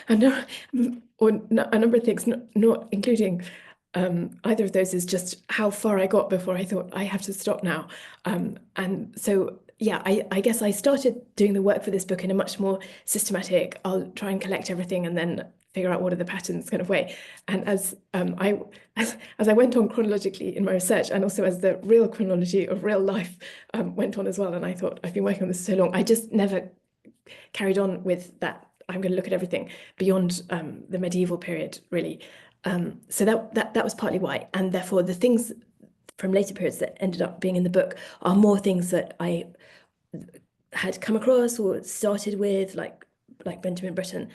a number of things, not including either of those, is just how far I got before I thought I have to stop now. And so, yeah, I guess I started doing the work for this book in a much more systematic, I'll try and collect everything and then figure out what are the patterns kind of way. And as I went on chronologically in my research, and also as the real chronology of real life went on as well, and I thought, I've been working on this so long, I just never carried on with that. I'm going to look at everything beyond the medieval period, really. So that was partly why, and therefore the things from later periods that ended up being in the book are more things that I had come across or started with, like Benjamin Britten.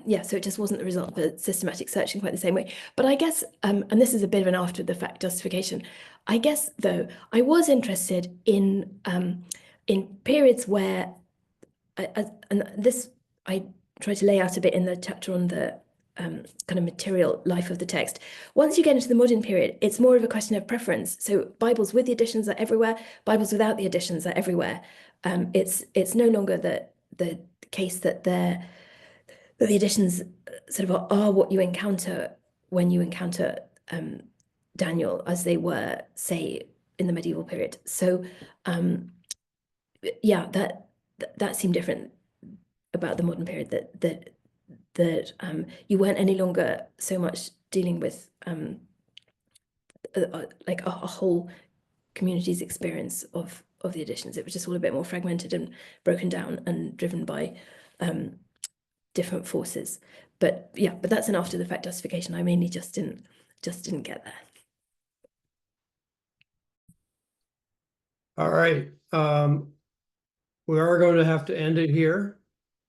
Yeah, so it just wasn't the result of a systematic search in quite the same way. But I guess, and this is a bit of an after the fact justification, I guess, though, I was interested in periods where, and this I try to lay out a bit in the chapter on the kind of material life of the text. Once you get into the modern period, it's more of a question of preference. So Bibles with the additions are everywhere, Bibles without the additions are everywhere. It's no longer the case that the additions sort of are what you encounter when you encounter Daniel, as they were, say, in the medieval period. So yeah, that seemed different about the modern period, that you weren't any longer so much dealing with like a whole community's experience of the editions. It was just all a bit more fragmented and broken down and driven by different forces. But yeah, but that's an after the fact justification. I mainly just didn't get there. All right. We are going to have to end it here.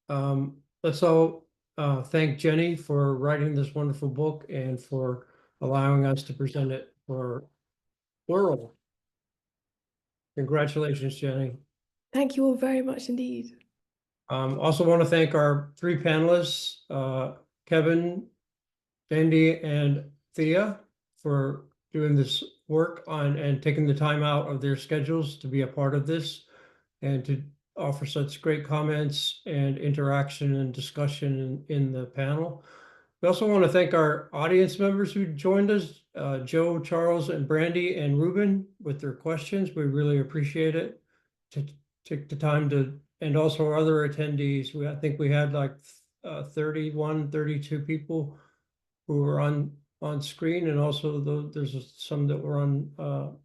Let's all thank Jennie for writing this wonderful book and for allowing us to present it for plural. Congratulations, Jennie. Thank you all very much indeed. Also want to thank our three panelists, Kevin, Andy, and Thea, for doing this work on and taking the time out of their schedules to be a part of this and to offer such great comments and interaction and discussion in the panel. We also want to thank our audience members who joined us, Joe, Charles, and Brandy, and Ruben, with their questions. We really appreciate it. To take the time to, and also our other attendees. I think we had like 31, 32 people who were on screen, and also there's some that were on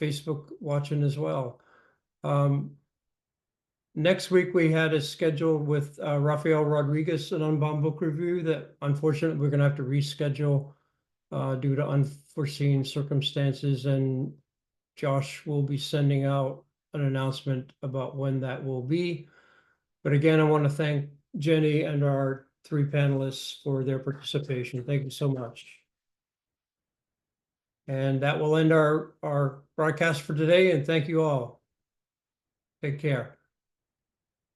Facebook watching as well. Next week, we had a schedule with Rafael Rodriguez, an Unbound book review that unfortunately we're going to have to reschedule due to unforeseen circumstances, and Josh will be sending out an announcement about when that will be. But again, I want to thank Jennie and our three panelists for their participation. Thank you so much. And that will end our broadcast for today, and thank you all. Take care.